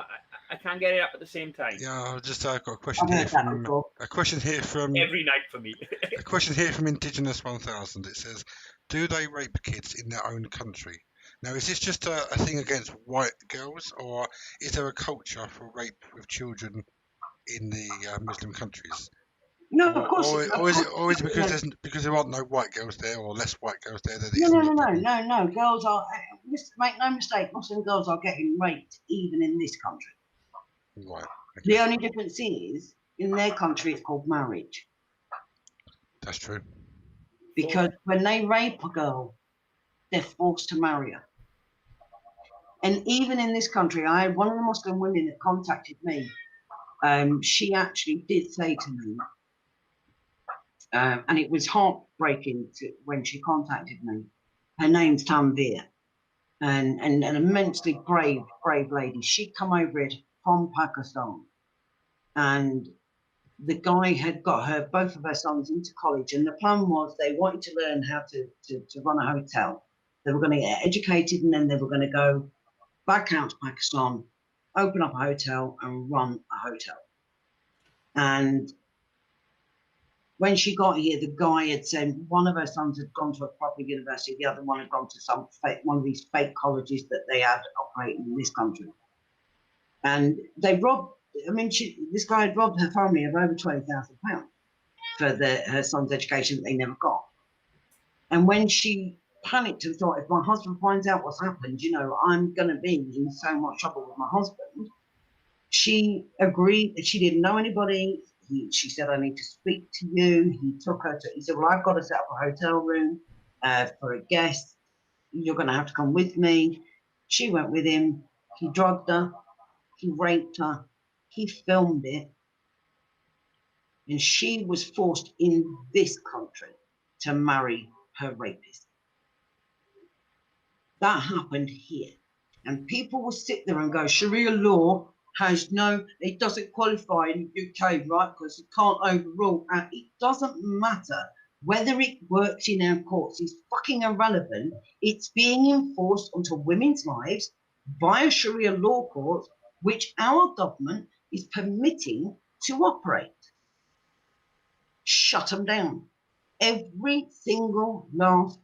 I can't get it up at the same time. Yeah, I've just got a question I've here heard that from before. Every night for me. a question here from Indigenous 1000. It says, "Do they rape kids in their own country?" Now, is this just a thing against white girls, or is there a culture for rape with children in the Muslim countries? No, of course. Or is it because there aren't no white girls there or less white girls there that it No, isn't no, a no, problem? no, no. Girls are. Make no mistake. Muslim girls are getting raped even in this country. Right. Okay. The only difference is in their country it's called marriage. That's true. Because when they rape a girl, they're forced to marry her. And even in this country, I had one of the Muslim women that contacted me. She actually did say to me, and it was heartbreaking when she contacted me. Her name's Tanvir, and an immensely brave lady. She'd come over it from Pakistan, and the guy had got both of her sons into college, and the plan was they wanted to learn how to run a hotel. They were going to get educated, and then they were going to go back out to Pakistan, open up a hotel, and run a hotel. And when she got here, the guy had said one of her sons had gone to a proper university, the other one had gone to one of these fake colleges that they had operating in this country. And they robbed. I mean, this guy had robbed her family of over £20,000 for her son's education that they never got. And when she panicked and thought, if my husband finds out what's happened, I'm going to be in so much trouble with my husband, she agreed that she didn't know anybody. She said, I need to speak to you. He said, well, I've got to set up a hotel room for a guest. You're going to have to come with me. She went with him. He drugged her. He raped her. He filmed it. And she was forced in this country to marry her rapist. That happened here. And people will sit there and go, Sharia law it doesn't qualify in the UK, right? Because it can't overrule. And it doesn't matter whether it works in our courts. It's fucking irrelevant. It's being enforced onto women's lives via Sharia law courts, which our government is permitting to operate. Shut them down. Every single last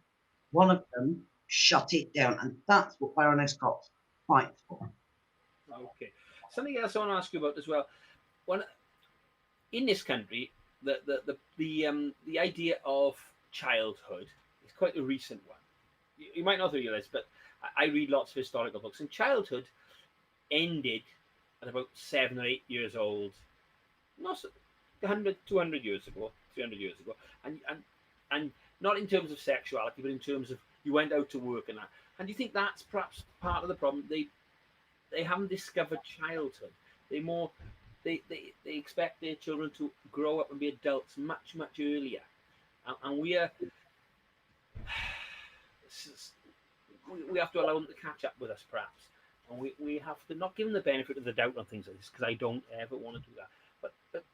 one of them shut it down. And that's what Baroness Cox fights for. Okay. Something else I want to ask you about as well. In this country, the idea of childhood is quite a recent one. You might not realize, but I read lots of historical books, and childhood ended at about 7 or 8 years old, not 100, 200 years ago, 300 years ago, and not in terms of sexuality, but in terms of you went out to work and that. And do you think that's perhaps part of the problem? They haven't discovered childhood. They expect their children to grow up and be adults much earlier, and we have to allow them to catch up with us, perhaps. And we have to not give them the benefit of the doubt on things like this, because I don't ever want to do that. But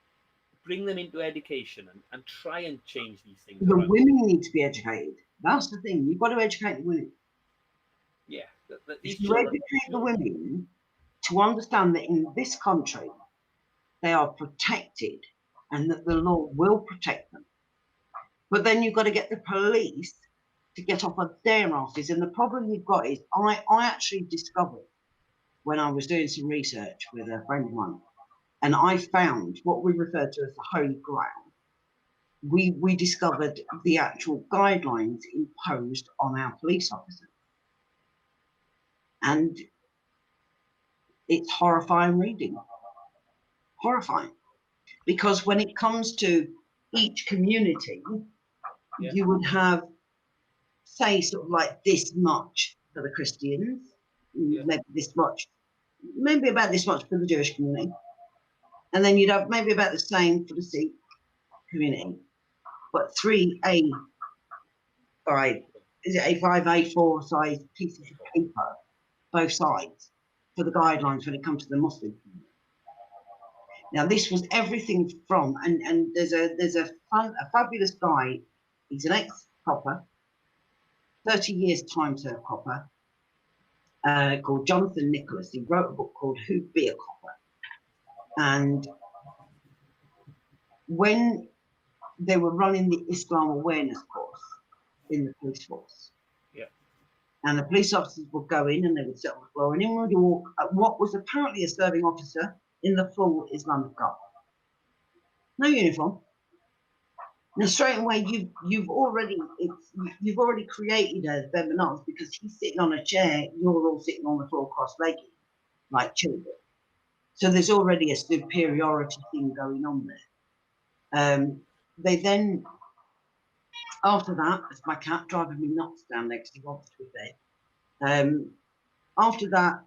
bring them into education and try and change these things. The women need to be educated. That's the thing. You've got to educate the women. Yeah. If you educate the women to understand that in this country they are protected and that the law will protect them. But then you've got to get the police to get off of their asses. And the problem you've got is I actually discovered when I was doing some research with a friend of mine, and I found what we refer to as the Holy Grail. We discovered the actual guidelines imposed on our police officers. And it's horrifying reading. Horrifying. Because when it comes to each community, you would have, say, sort of like this much for the Christians, maybe this much, maybe about this much for the Jewish community. And then you'd have maybe about the same for the Sikh community. But 3 A5, A4 size pieces of paper, both sides. for the guidelines when it comes to the Muslim community. Now, this was everything from, and there's a fabulous guy. He's an ex-copper, 30 years time served copper, called Jonathan Nicholas. He wrote a book called Who'd Be a Copper? And when they were running the Islam awareness course in the police force, and the police officers would go in and they would sit on the floor, and in would walk what was apparently a serving officer in the full Islamic garb. No uniform. Now straight away you've already created a feminine, because he's sitting on a chair, you're all sitting on the floor cross-legged like children. So there's already a superiority thing going on there. They then, after that, it's my cat driving me nuts down there because he wants to be there. After that,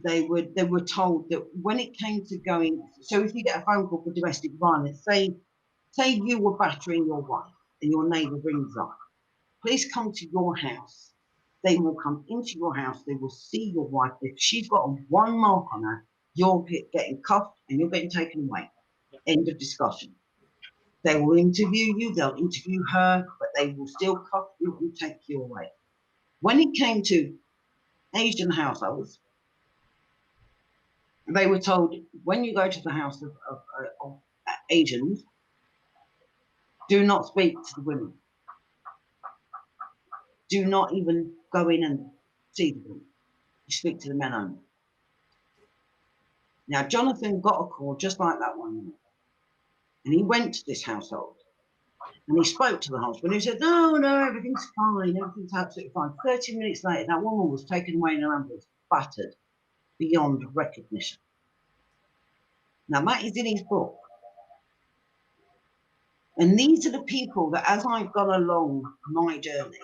they were told that when it came to going, so if you get a phone call for domestic violence, say you were battering your wife and your neighbour rings up, please come to your house. They will come into your house, they will see your wife. If she's got one mark on her, you're getting cuffed and you're getting taken away. End of discussion. They will interview you, they'll interview her, but they will still cuff you and take you away. When it came to Asian households, they were told, when you go to the house of Asians, do not speak to the women. Do not even go in and see them. You speak to the men only. Now, Jonathan got a call just like that one, and he went to this household, and he spoke to the husband, who said, no, everything's fine, everything's absolutely fine. 30 minutes later, that woman was taken away in an ambulance, battered beyond recognition. Now, that is in his book. And these are the people that, as I've gone along my journey,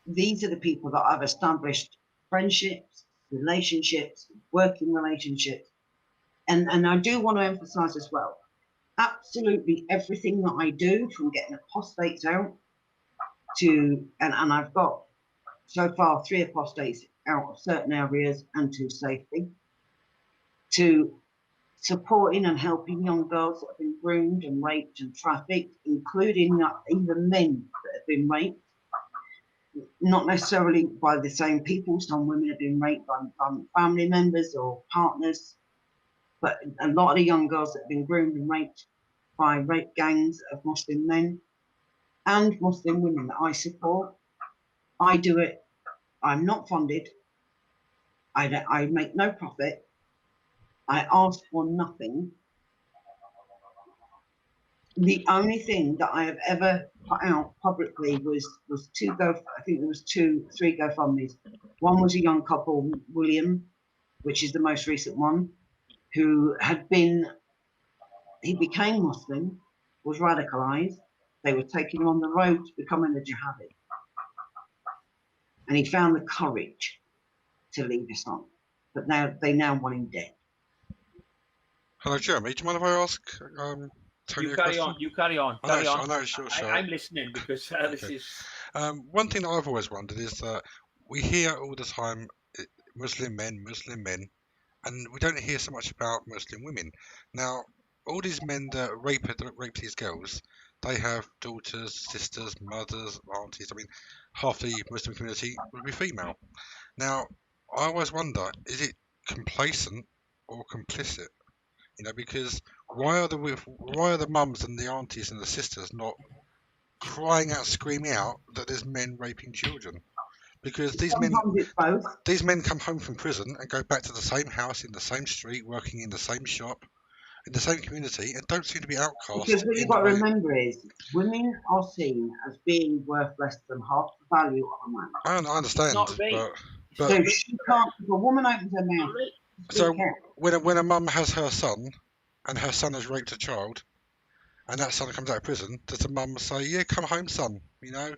these are the people that I've established friendships, relationships, working relationships. And I do want to emphasize as well, absolutely everything that I do, from getting apostates out to, and I've got so far 3 apostates out of certain areas and to safety, to supporting and helping young girls that have been groomed and raped and trafficked, including even men that have been raped, not necessarily by the same people. Some women have been raped by family members or partners, but a lot of the young girls that have been groomed and raped by rape gangs of Muslim men and Muslim women that I support. I do it. I'm not funded. I make no profit. I ask for nothing. The only thing that I have ever put out publicly was I think there was 3 GoFundMes. One was a young couple, William, which is the most recent one, who he became Muslim, was radicalized. They were taking him on the road to becoming a jihadi. And he found the courage to leave Islam. But now they want him dead. Hello, Jeremy. Do you mind if I ask Tony a question? You carry on. I know it's your show. I'm listening because this is... one thing that I've always wondered is that we hear all the time Muslim men, and we don't hear so much about Muslim women. Now, all these men that rape these girls, they have daughters, sisters, mothers, aunties. I mean, half the Muslim community would be female. Now, I always wonder, is it complacent or complicit? You know, because why are the mums and the aunties and the sisters not crying out, screaming out that there's men raping children? Because these men come home from prison and go back to the same house in the same street, working in the same shop, in the same community, and don't seem to be outcast. Because what you've got to remember is, women are seen as being worth less than half the value of a man. I understand, but so she can't. If a woman opens her mouth, so when a mum has her son, and her son has raped a child, and that son comes out of prison, does the mum say, "Yeah, come home, son. You know,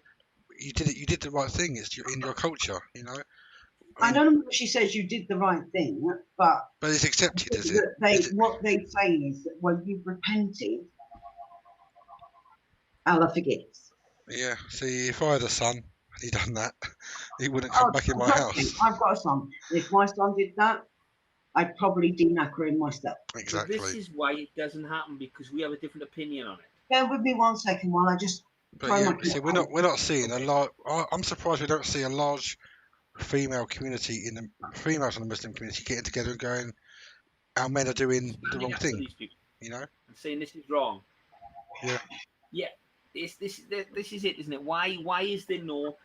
you did the right thing. It's in your culture. You know." I don't know if she says you did the right thing, but it's accepted, is it? What they say is that when you've repented, Allah forgives. Yeah. See, if I had a son had he done that, he wouldn't come back in my trust me, house. I've got a son. If my son did that, I'd probably de-knacker him myself. Exactly. But this is why it doesn't happen, because we have a different opinion on it. Bear with me 1 second while I just But throw yeah, my see, we're not seeing a large. I'm surprised we don't see a large female community in the females in the Muslim community getting together and going, our men are doing the wrong Standing up for thing. these people You know? and saying this is wrong. Yeah. Yeah. This is it, isn't it? Why is there no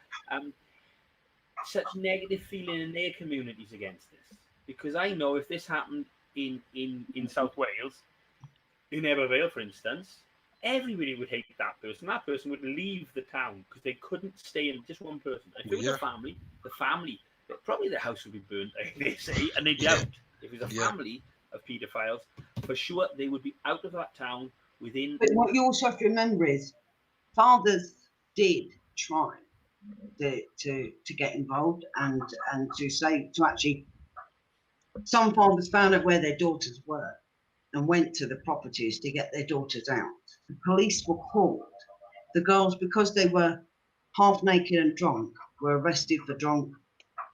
such negative feeling in their communities against this? Because I know if this happened in South Wales, in Ebervale, for instance, everybody would hate that person. That person would leave the town because they couldn't stay in. Just one person. If it was a family, probably the house would be burnt, they say, and they'd be out. If it was a family of paedophiles, for sure they would be out of that town within. But what you also have to remember is, fathers did try to get involved and to actually. Some fathers found out where their daughters were and went to the properties to get their daughters out. The police were called. The girls, because they were half naked and drunk, were arrested for drunk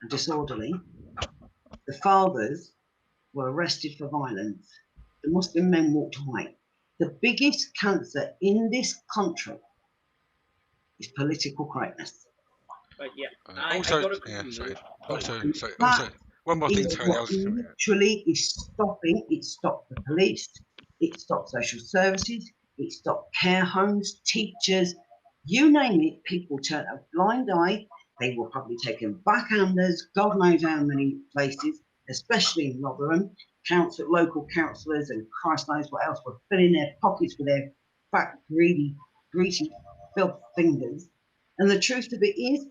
and disorderly. The fathers were arrested for violence. The Muslim men walked away. The biggest cancer in this country is political correctness. But yeah, also, one more thing, Tony. Literally is stopping. It stopped the police. It stopped social services. It stopped care homes, teachers, you name it. People turn a blind eye. They were probably taken backhanders, God knows how many places, especially in Rotherham. Local councillors and Christ knows what else were filling their pockets with their fat, greedy, greasy, filth fingers. And the truth of it is,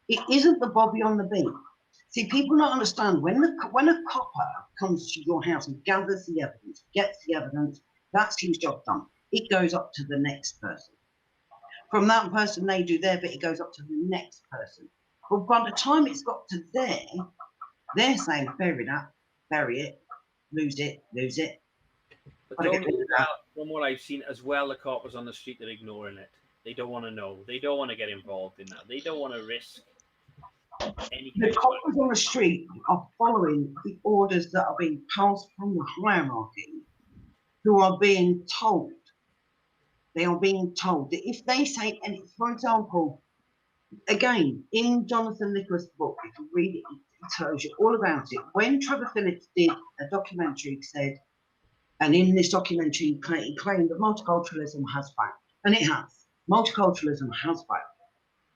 it isn't the Bobby on the beat. See, people don't understand when a copper comes to your house and gathers the evidence, gets the evidence, that's his job done. It goes up to the next person. From that person, they do their bit, it goes up to the next person. But by the time it's got to there, they're saying, bury that, bury it, lose it. But from what I've seen as well, the coppers on the street are ignoring it. They don't want to know. They don't want to get involved in that. They don't want to risk anything. The coppers on the street are following the orders that are being passed from the hierarchy, who are being told. They are being told that if they say, and for example, again, in Jonathan Nicholas' book, if you read it, it tells you all about it. When Trevor Phillips did a documentary, he said, and in this documentary, he claimed that multiculturalism has failed. And it has. Multiculturalism has failed.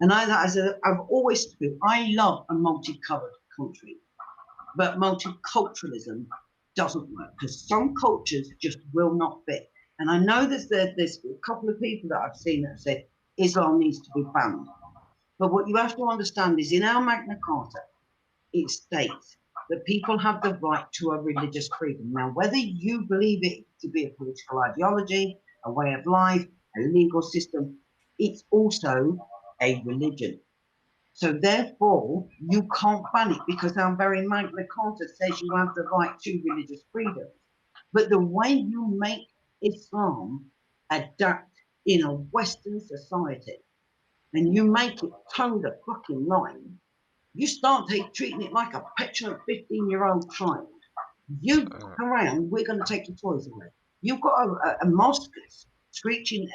And I've always said, I love a multicolored country, but multiculturalism doesn't work because some cultures just will not fit. And I know there's a couple of people that I've seen that say Islam needs to be banned. But what you have to understand is in our Magna Carta, it states that people have the right to a religious freedom. Now, whether you believe it to be a political ideology, a way of life, a legal system, it's also a religion. So therefore, you can't ban it because our very Magna Carta says you have the right to religious freedom. But the way you make Islam adapt in a Western society, and you make it toe the fucking line, you start treating it like a petulant 15-year-old child. You come around, we're going to take your toys away. You've got a mosque screeching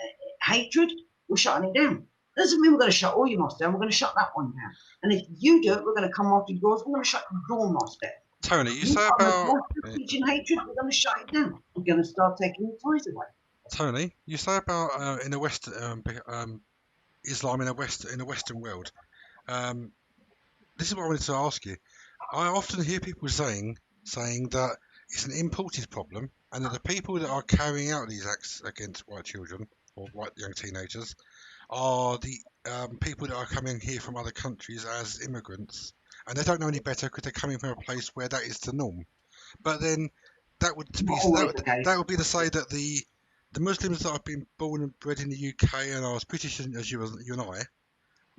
hatred, we're shutting it down. Doesn't mean we're going to shut all your mosques down, we're going to shut that one down. And if you do it, we're going to come after yours, we're going to shut your mosque down. Tony, you say about teaching hatred, we're going to shut it down. We're going to start taking your toys away. Tony, you say about in the West, Islam in a Western world. This is what I wanted to ask you. I often hear people saying that it's an imported problem, and that the people that are carrying out these acts against white children or white young teenagers are the people that are coming here from other countries as immigrants, and they don't know any better because they're coming from a place where that is the norm. But then that would be to say that the Muslims that have been born and bred in the UK and are as British as you and I,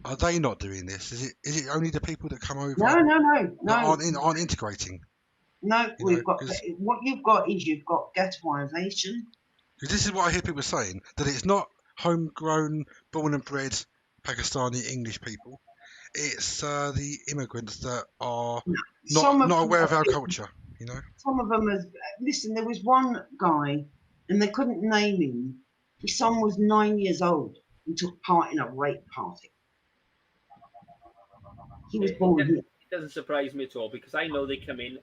are they not doing this? Is it only the people that come over? No. Aren't integrating. No, what you've got ghettoisation. Because this is what I hear people saying, that it's not homegrown, born and bred Pakistani English people. it's the immigrants that are Some of not them aware of are our good. culture, you know. Some of them are. Listen, there was one guy, and they couldn't name him. His son was 9 years old and took part in a rape party. He was born here. It doesn't surprise me at all because I know they come in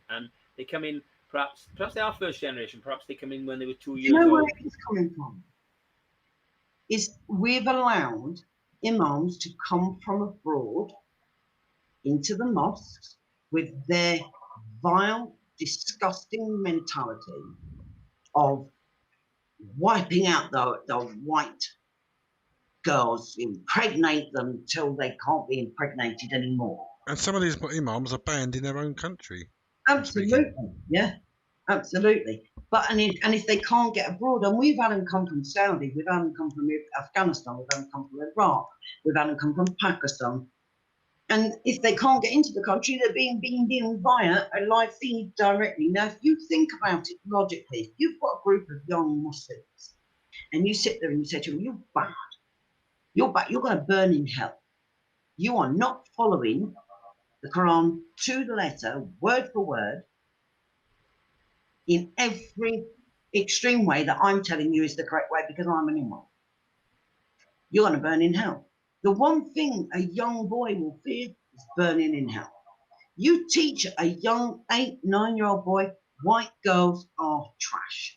perhaps they are first generation, perhaps they come in when they were 2 Do years you know where old. it is coming from? Is we've allowed imams to come from abroad into the mosques with their vile, disgusting mentality of wiping out the white girls, impregnate them till they can't be impregnated anymore. And some of these imams are banned in their own country. Absolutely, yeah, absolutely. But and if they can't get abroad, and we've had them come from Saudi, we've had them come from Afghanistan, we've had them come from Iraq, we've had them come from Pakistan. And if they can't get into the country, they're being beamed in via a live feed directly. Now, if you think about it logically, if you've got a group of young Muslims and you sit there and you say to them, you're bad, you're going to burn in hell. You are not following the Quran to the letter, word for word, in every extreme way that I'm telling you is the correct way because I'm an imam. You're going to burn in hell. The one thing a young boy will fear is burning in hell. You teach a young 8, 9-year-old boy, white girls are trash.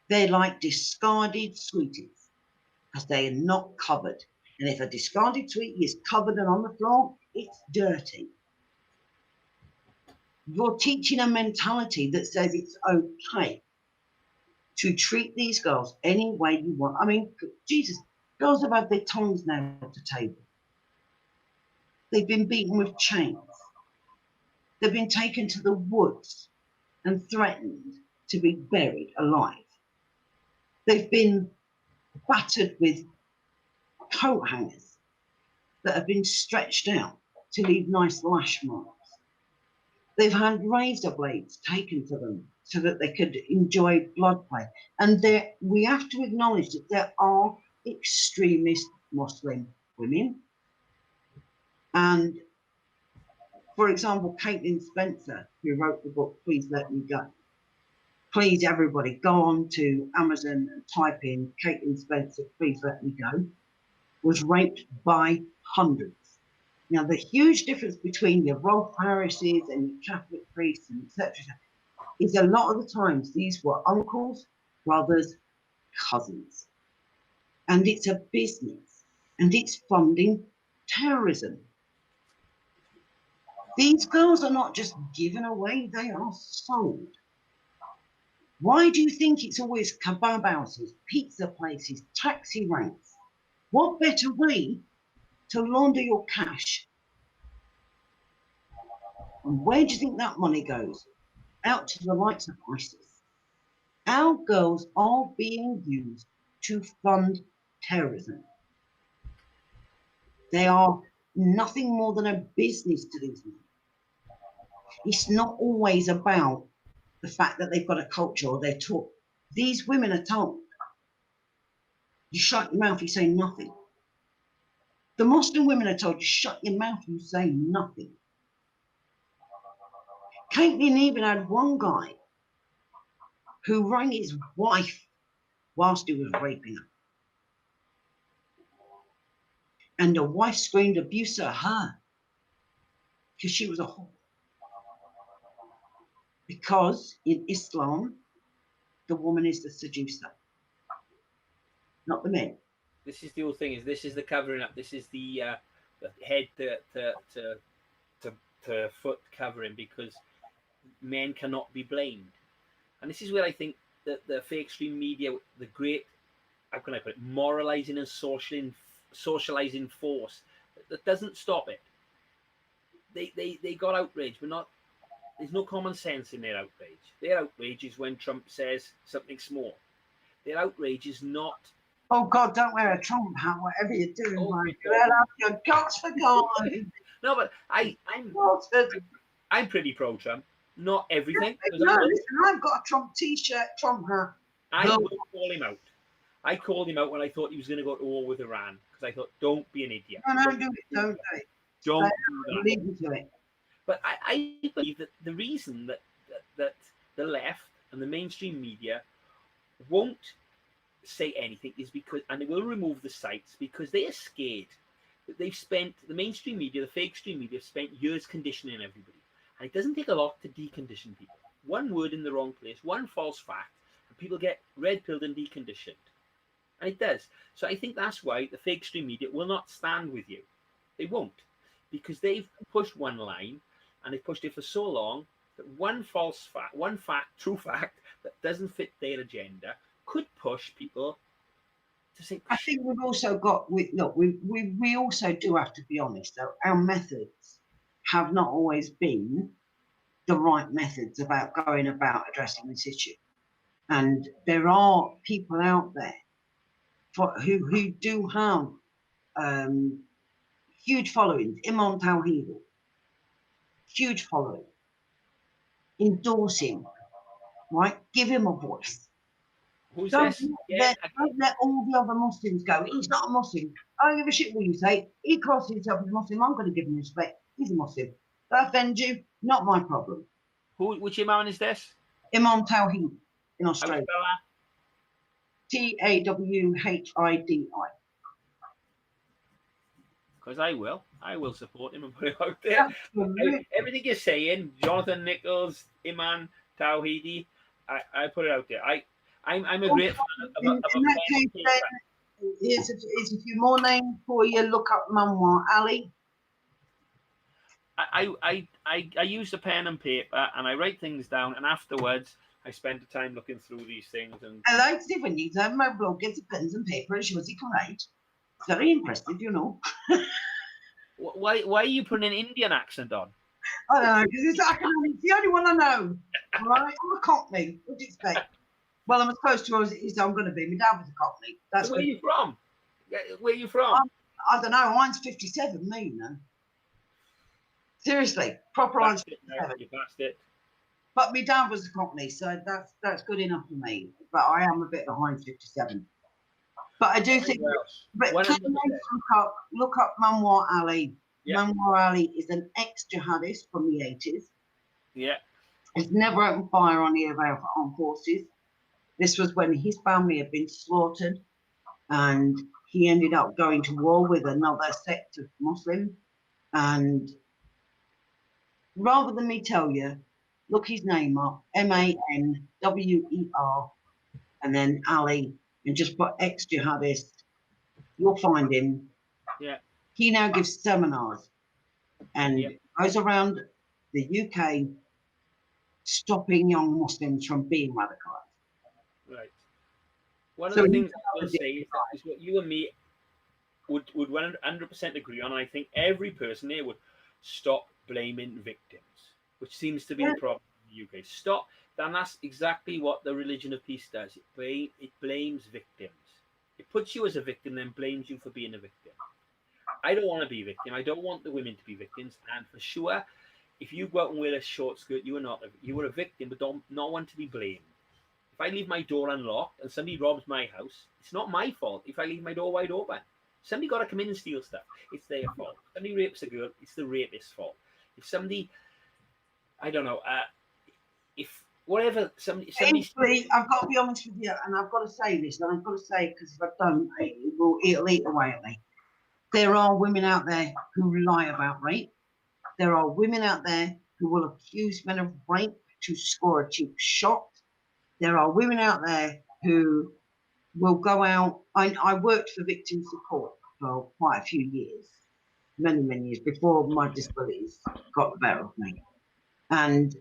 They're like discarded sweeties because they are not covered. And if a discarded sweetie is covered and on the floor, it's dirty. You're teaching a mentality that says it's okay to treat these girls any way you want. I mean, Jesus, girls have had their tongues nailed to table. They've been beaten with chains. They've been taken to the woods and threatened to be buried alive. They've been battered with coat hangers that have been stretched out to leave nice lash marks. They've had razor blades taken to them so that they could enjoy blood play. And we have to acknowledge that there are extremist Muslim women. And for example, Caitlin Spencer, who wrote the book, Please Let Me Go. Please, everybody, go on to Amazon and type in Caitlin Spencer, Please Let Me Go, was raped by hundreds. Now, the huge difference between your Rolf Harrises and your Catholic priests and etc. is a lot of the times these were uncles, brothers, cousins. And it's a business and it's funding terrorism. These girls are not just given away, they are sold. Why do you think it's always kebab houses, pizza places, taxi ranks? What better way to launder your cash? And where do you think that money goes? Out to the likes of ISIS. Our girls are being used to fund terrorism. They are nothing more than a business to these men. It's not always about the fact that they've got a culture or they're taught. These women are told, you shut your mouth, you say nothing. The Muslim women are told, you shut your mouth, you say nothing. Caitlin even had one guy who rang his wife whilst he was raping her. And the wife screamed abuse at her because she was a whore. Because in Islam, the woman is the seducer, not the men. This is the whole thing. This is the covering up. This is the head to foot covering because men cannot be blamed. And this is where I think that the fake extreme media, the great, how can I put it, moralizing and socializing force that doesn't stop it. They got outraged, but not. There's no common sense in their outrage. Their outrage is when Trump says something small. Their outrage is not. Oh God, don't wear a Trump hat, whatever you do. Oh, My God, your guts for God. No, but I'm pretty pro Trump. Not everything. No, listen, I've got a Trump T-shirt, Trump hat. I will call him out. I called him out when I thought he was going to go to war with Iran because I thought, don't be an idiot. No, don't do it. Don't do it. Don't But do that. leave me to it. But I believe that the reason that the left and the mainstream media won't say anything is because, and they will remove the sites because they are scared that they've spent, the mainstream media, the fake stream media, have spent years conditioning everybody. And it doesn't take a lot to decondition people. One word in the wrong place, one false fact, and people get red pilled and deconditioned. And it does. So I think that's why the fake stream media will not stand with you. They won't. Because they've pushed one line and they've pushed it for so long that one false fact, one fact, true fact that doesn't fit their agenda could push people to say. I think we've also got, we also do have to be honest, though. Our methods have not always been the right methods about going about addressing this issue. And there are people out there who do have huge followings. Imam Tawhidi, huge following. Endorse him, right? Give him a voice. Who's Don't this? Yeah, let all the other Muslims go. He's not a Muslim. I don't give a shit what you say. He classes himself as a Muslim. I'm going to give him respect. He's a Muslim. That offends you? Not my problem. which imam is this? Imam Tawhid in How Australia. spell that? Tawhidi. Because I will support him and put it out there. Everything you're saying, Jonathan Nichols, Iman Tawhidi, I put it out there. I'm a great fan of In that case, then, here's a few more names for you. Look up Manwar Ali. I use the pen and paper and I write things down, and afterwards I spend the time looking through these things. And I like to when you have my blog, gets pens and paper and shows he can write. Very impressive, you know. Why are you putting an Indian accent on? I don't know, because it's the only one I know. All right, I'm a Cockney. What do you expect? Well, I'm as close to as I'm going to be. My dad was a Cockney. That's where are you from? Where are you from? I don't know. Mine's 57, me, you know. Seriously, proper mine's 57. You passed it. But my dad was a Cockney, so that's good enough for me. But I am a bit behind 57. But I do think, but look up Manwar Ali. Yeah. Manwar Ali is an ex-jihadist from the 80s. Yeah. He's never opened fire on any of our armed forces. This was when his family had been slaughtered, and he ended up going to war with another sect of Muslims. And rather than me tell you, look his name up, Manwer, and then Ali, and just put ex-jihadist. You'll find him. Yeah. He now gives seminars and goes around the UK stopping young Muslims from being radicalized. Right. One of the things I will say is what you and me would 100% agree on. I think every person here would stop blaming victims, which seems to be the problem in the UK. Stop. And that's exactly what the religion of peace does. It blames victims. It puts you as a victim, then blames you for being a victim. I don't want to be a victim. I don't want the women to be victims. And for sure, if you go out and wear a short skirt, you were a victim, but not one to be blamed. If I leave my door unlocked and somebody robs my house, it's not my fault. If I leave my door wide open, somebody got to come in and steal stuff. It's their fault. If somebody rapes a girl, it's the rapist's fault. If somebody, I don't know, if whatever somebody. I've got to be honest with you, and I've got to say this, and I've got to say it because if I don't, it'll eat away at me. There are women out there who lie about rape. There are women out there who will accuse men of rape to score a cheap shot. There are women out there who will go out. I worked for victim support for quite a few years, many years before my disabilities got the better of me, and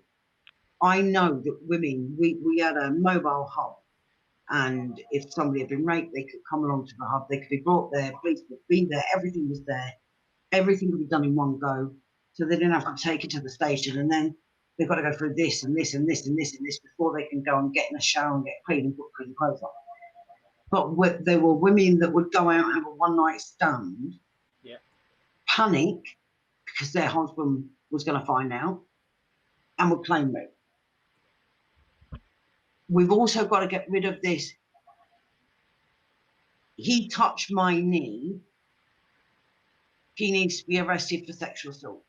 I know that women, we had a mobile hub, and if somebody had been raped, they could come along to the hub, they could be brought there, police would be there, everything was there, everything could be done in one go, so they didn't have to take it to the station, and then they've got to go through this and this and this and this and this before they can go and get in a shower and get clean and put clean clothes on. But there were women that would go out and have a one-night stand, panic because their husband was going to find out, and would claim rape. We've also got to get rid of this. He touched my knee. he needs to be arrested for sexual assault.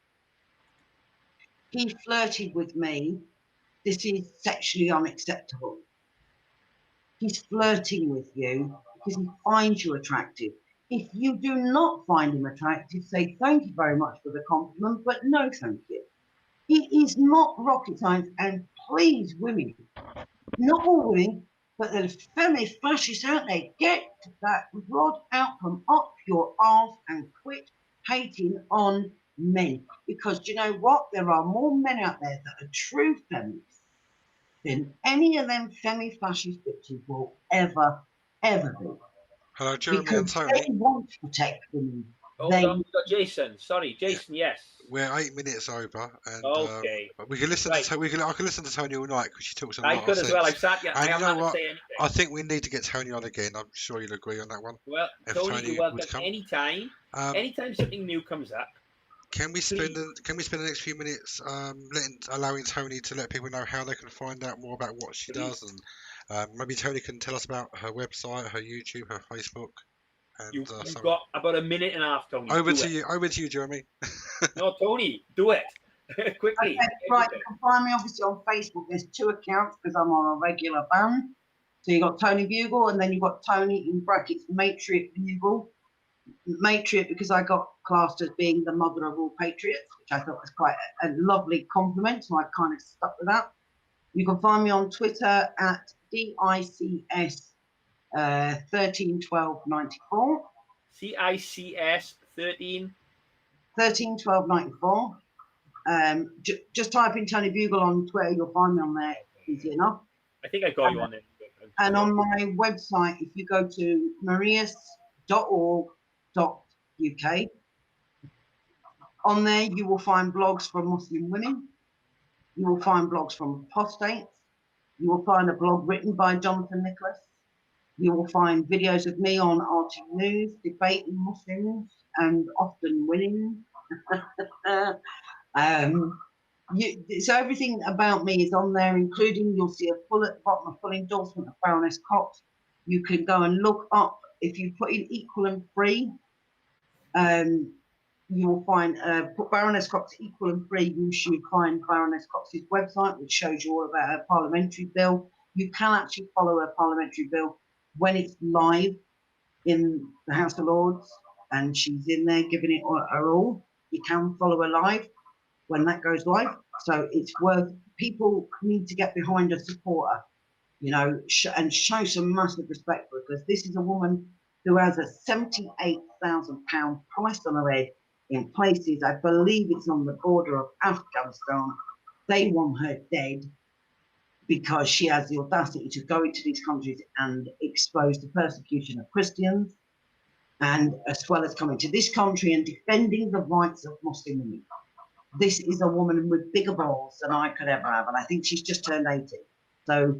He flirted with me. This is sexually unacceptable. He's flirting with you because he finds you attractive. If you do not find him attractive, say thank you very much for the compliment, but no thank you. It is not rocket science, and please, women, not all women, but the feminist fascists out there, get that rod out from up your arse and quit hating on men. Because do you know what? There are more men out there that are true feminists than any of them fascist bitches will ever be. Hello, Jeremy Because and Tony. they want to protect women. Hold on, we've got Jason. Sorry, Jason. Yes. We're 8 minutes over, and okay. we can listen to I can listen to Tony all night because she talks a lot. I could as well. I've sat here. And I you know what? Say anything. I think we need to get Tony on again. I'm sure you'll agree on that one. Well, Tony, you're welcome anytime. Anytime something new comes up. Can we spend the next few minutes allowing Tony to let people know how they can find out more about what she does, and maybe Tony can tell us about her website, her YouTube, her Facebook. And, you've got about a minute and a half, Tony. Over to you, Jeremy. No, Tony, do it quickly. Okay, right, you can find me obviously on Facebook. There's 2 accounts because I'm on a regular ban. So you got Tony Bugle, and then you got Tony in brackets Matriot Bugle. Matriot because I got classed as being the mother of all patriots, which I thought was quite a lovely compliment, so I kind of stuck with that. You can find me on Twitter at DICS 131294. CICS 131294. Just type in Tony Bugle on Twitter, you'll find me on there easy enough. I think I got you on there. And on my website, if you go to marius.org.uk, on there you will find blogs from Muslim women, you will find blogs from apostates, you will find a blog written by Jonathan Nicholas, you will find videos of me on RT News debating Muslims and often winning. So everything about me is on there, including you'll see a full at the bottom, a full endorsement of Baroness Cox. You can go and look up, if you put in equal and free, you will find, put Baroness Cox equal and free, you should find Baroness Cox's website, which shows you all about her parliamentary bill. You can actually follow her parliamentary bill when it's live in the House of Lords, and she's in there giving it her all. You can follow her live when that goes live. So it's worth, people need to get behind her, support her, you know, and show some massive respect for her, because this is a woman who has a £78,000 price on her head in places, I believe it's on the border of Afghanistan. They want her dead because she has the audacity to go into these countries and expose the persecution of Christians, and as well as coming to this country and defending the rights of Muslim women. This is a woman with bigger balls than I could ever have, and I think she's just turned 80. So,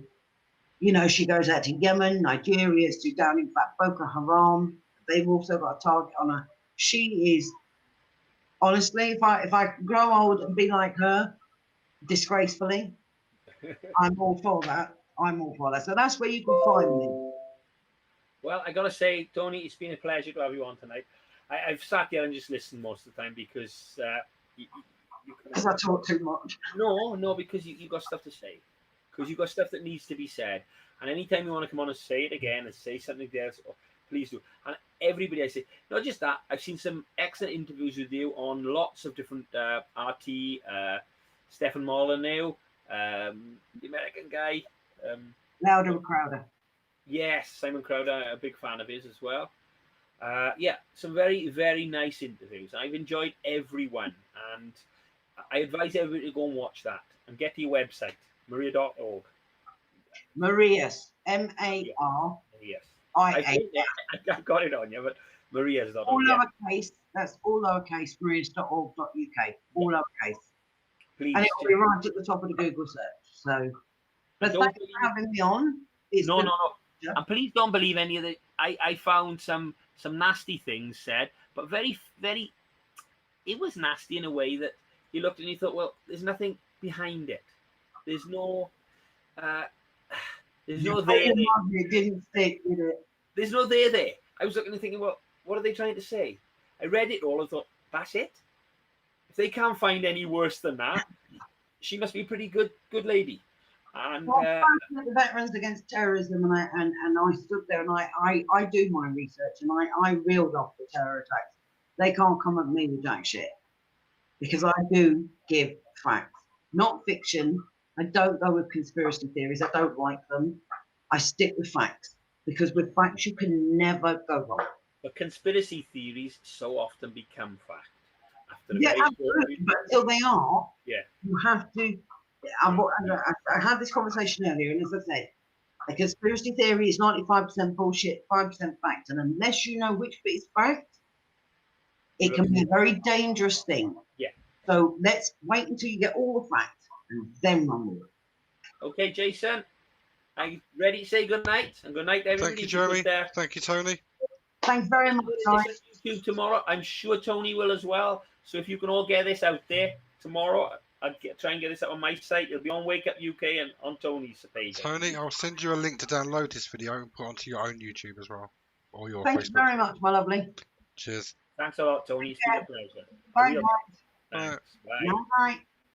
you know, she goes out to Yemen, Nigeria, Sudan, in fact, Boko Haram. They've also got a target on her. She is, honestly, if I grow old and be like her, disgracefully, I'm all for that. I'm all for that. So that's where you can find me. Well, I got to say, Tony, it's been a pleasure to have you on tonight. I've sat here and just listened most of the time because... Because I talk too much. No, because you've got stuff to say. Because you've got stuff that needs to be said. And anytime you want to come on and say it again and say something else, please do. And everybody, I say, not just that, I've seen some excellent interviews with you on lots of different RT, Stephen Molyneux, the American guy. Louder and Crowder. Yes, Simon Crowder, a big fan of his as well. Yeah, some very, very nice interviews. I've enjoyed every one, and I advise everybody to go and watch that and get to your website, maria.org. Marius, M-A-R. Yes. I got it on you, but Maria's.org. All lowercase, that's all lowercase, marius.org.uk. All lowercase. Please. And it'll be right at the top of the Google search. So, but thanks for having me on. No. And please don't believe any of the. I found some nasty things said, but very, very. It was nasty in a way that you looked and you thought, well, there's nothing behind it. There's no. There's no there. It didn't stick, did it? There's no there. I was looking and thinking, well, what are they trying to say? I read it all and thought, That's it. If they can't find any worse than that, she must be a pretty good lady. And Well, I'm the Veterans Against Terrorism, and I stood there and I do my research, and I reeled off the terror attacks. They can't come at me with jack shit, because I do give facts, not fiction. I don't go with conspiracy theories. I don't like them. I stick with facts, because with facts you can never go wrong. but conspiracy theories so often become fact. After a Yeah, very absolutely. But until they are, Yeah. you have to. I had this conversation earlier, and as I said, a conspiracy theory is 95% bullshit, 5% fact. And unless you know which bit is fact, it can be a very dangerous thing. Yeah. So let's wait until you get all the facts and then run with it. Okay, Jason, are you ready to say good night? And good night, everybody. Thank you, Jeremy. Thank you, Tony. Thanks very much, guys. YouTube tomorrow. I'm sure Tony will as well. So if you can all get this out there tomorrow, I'll try and get this up on my site. It'll be on Wake Up UK and on Tony's page. Tony, I'll send you a link to download this video and put onto your own YouTube as well, or your Thanks Facebook. very much, my lovely. Cheers. Thanks a lot, Tony. It's been a pleasure. Bye, Thanks. Bye. Bye. Bye.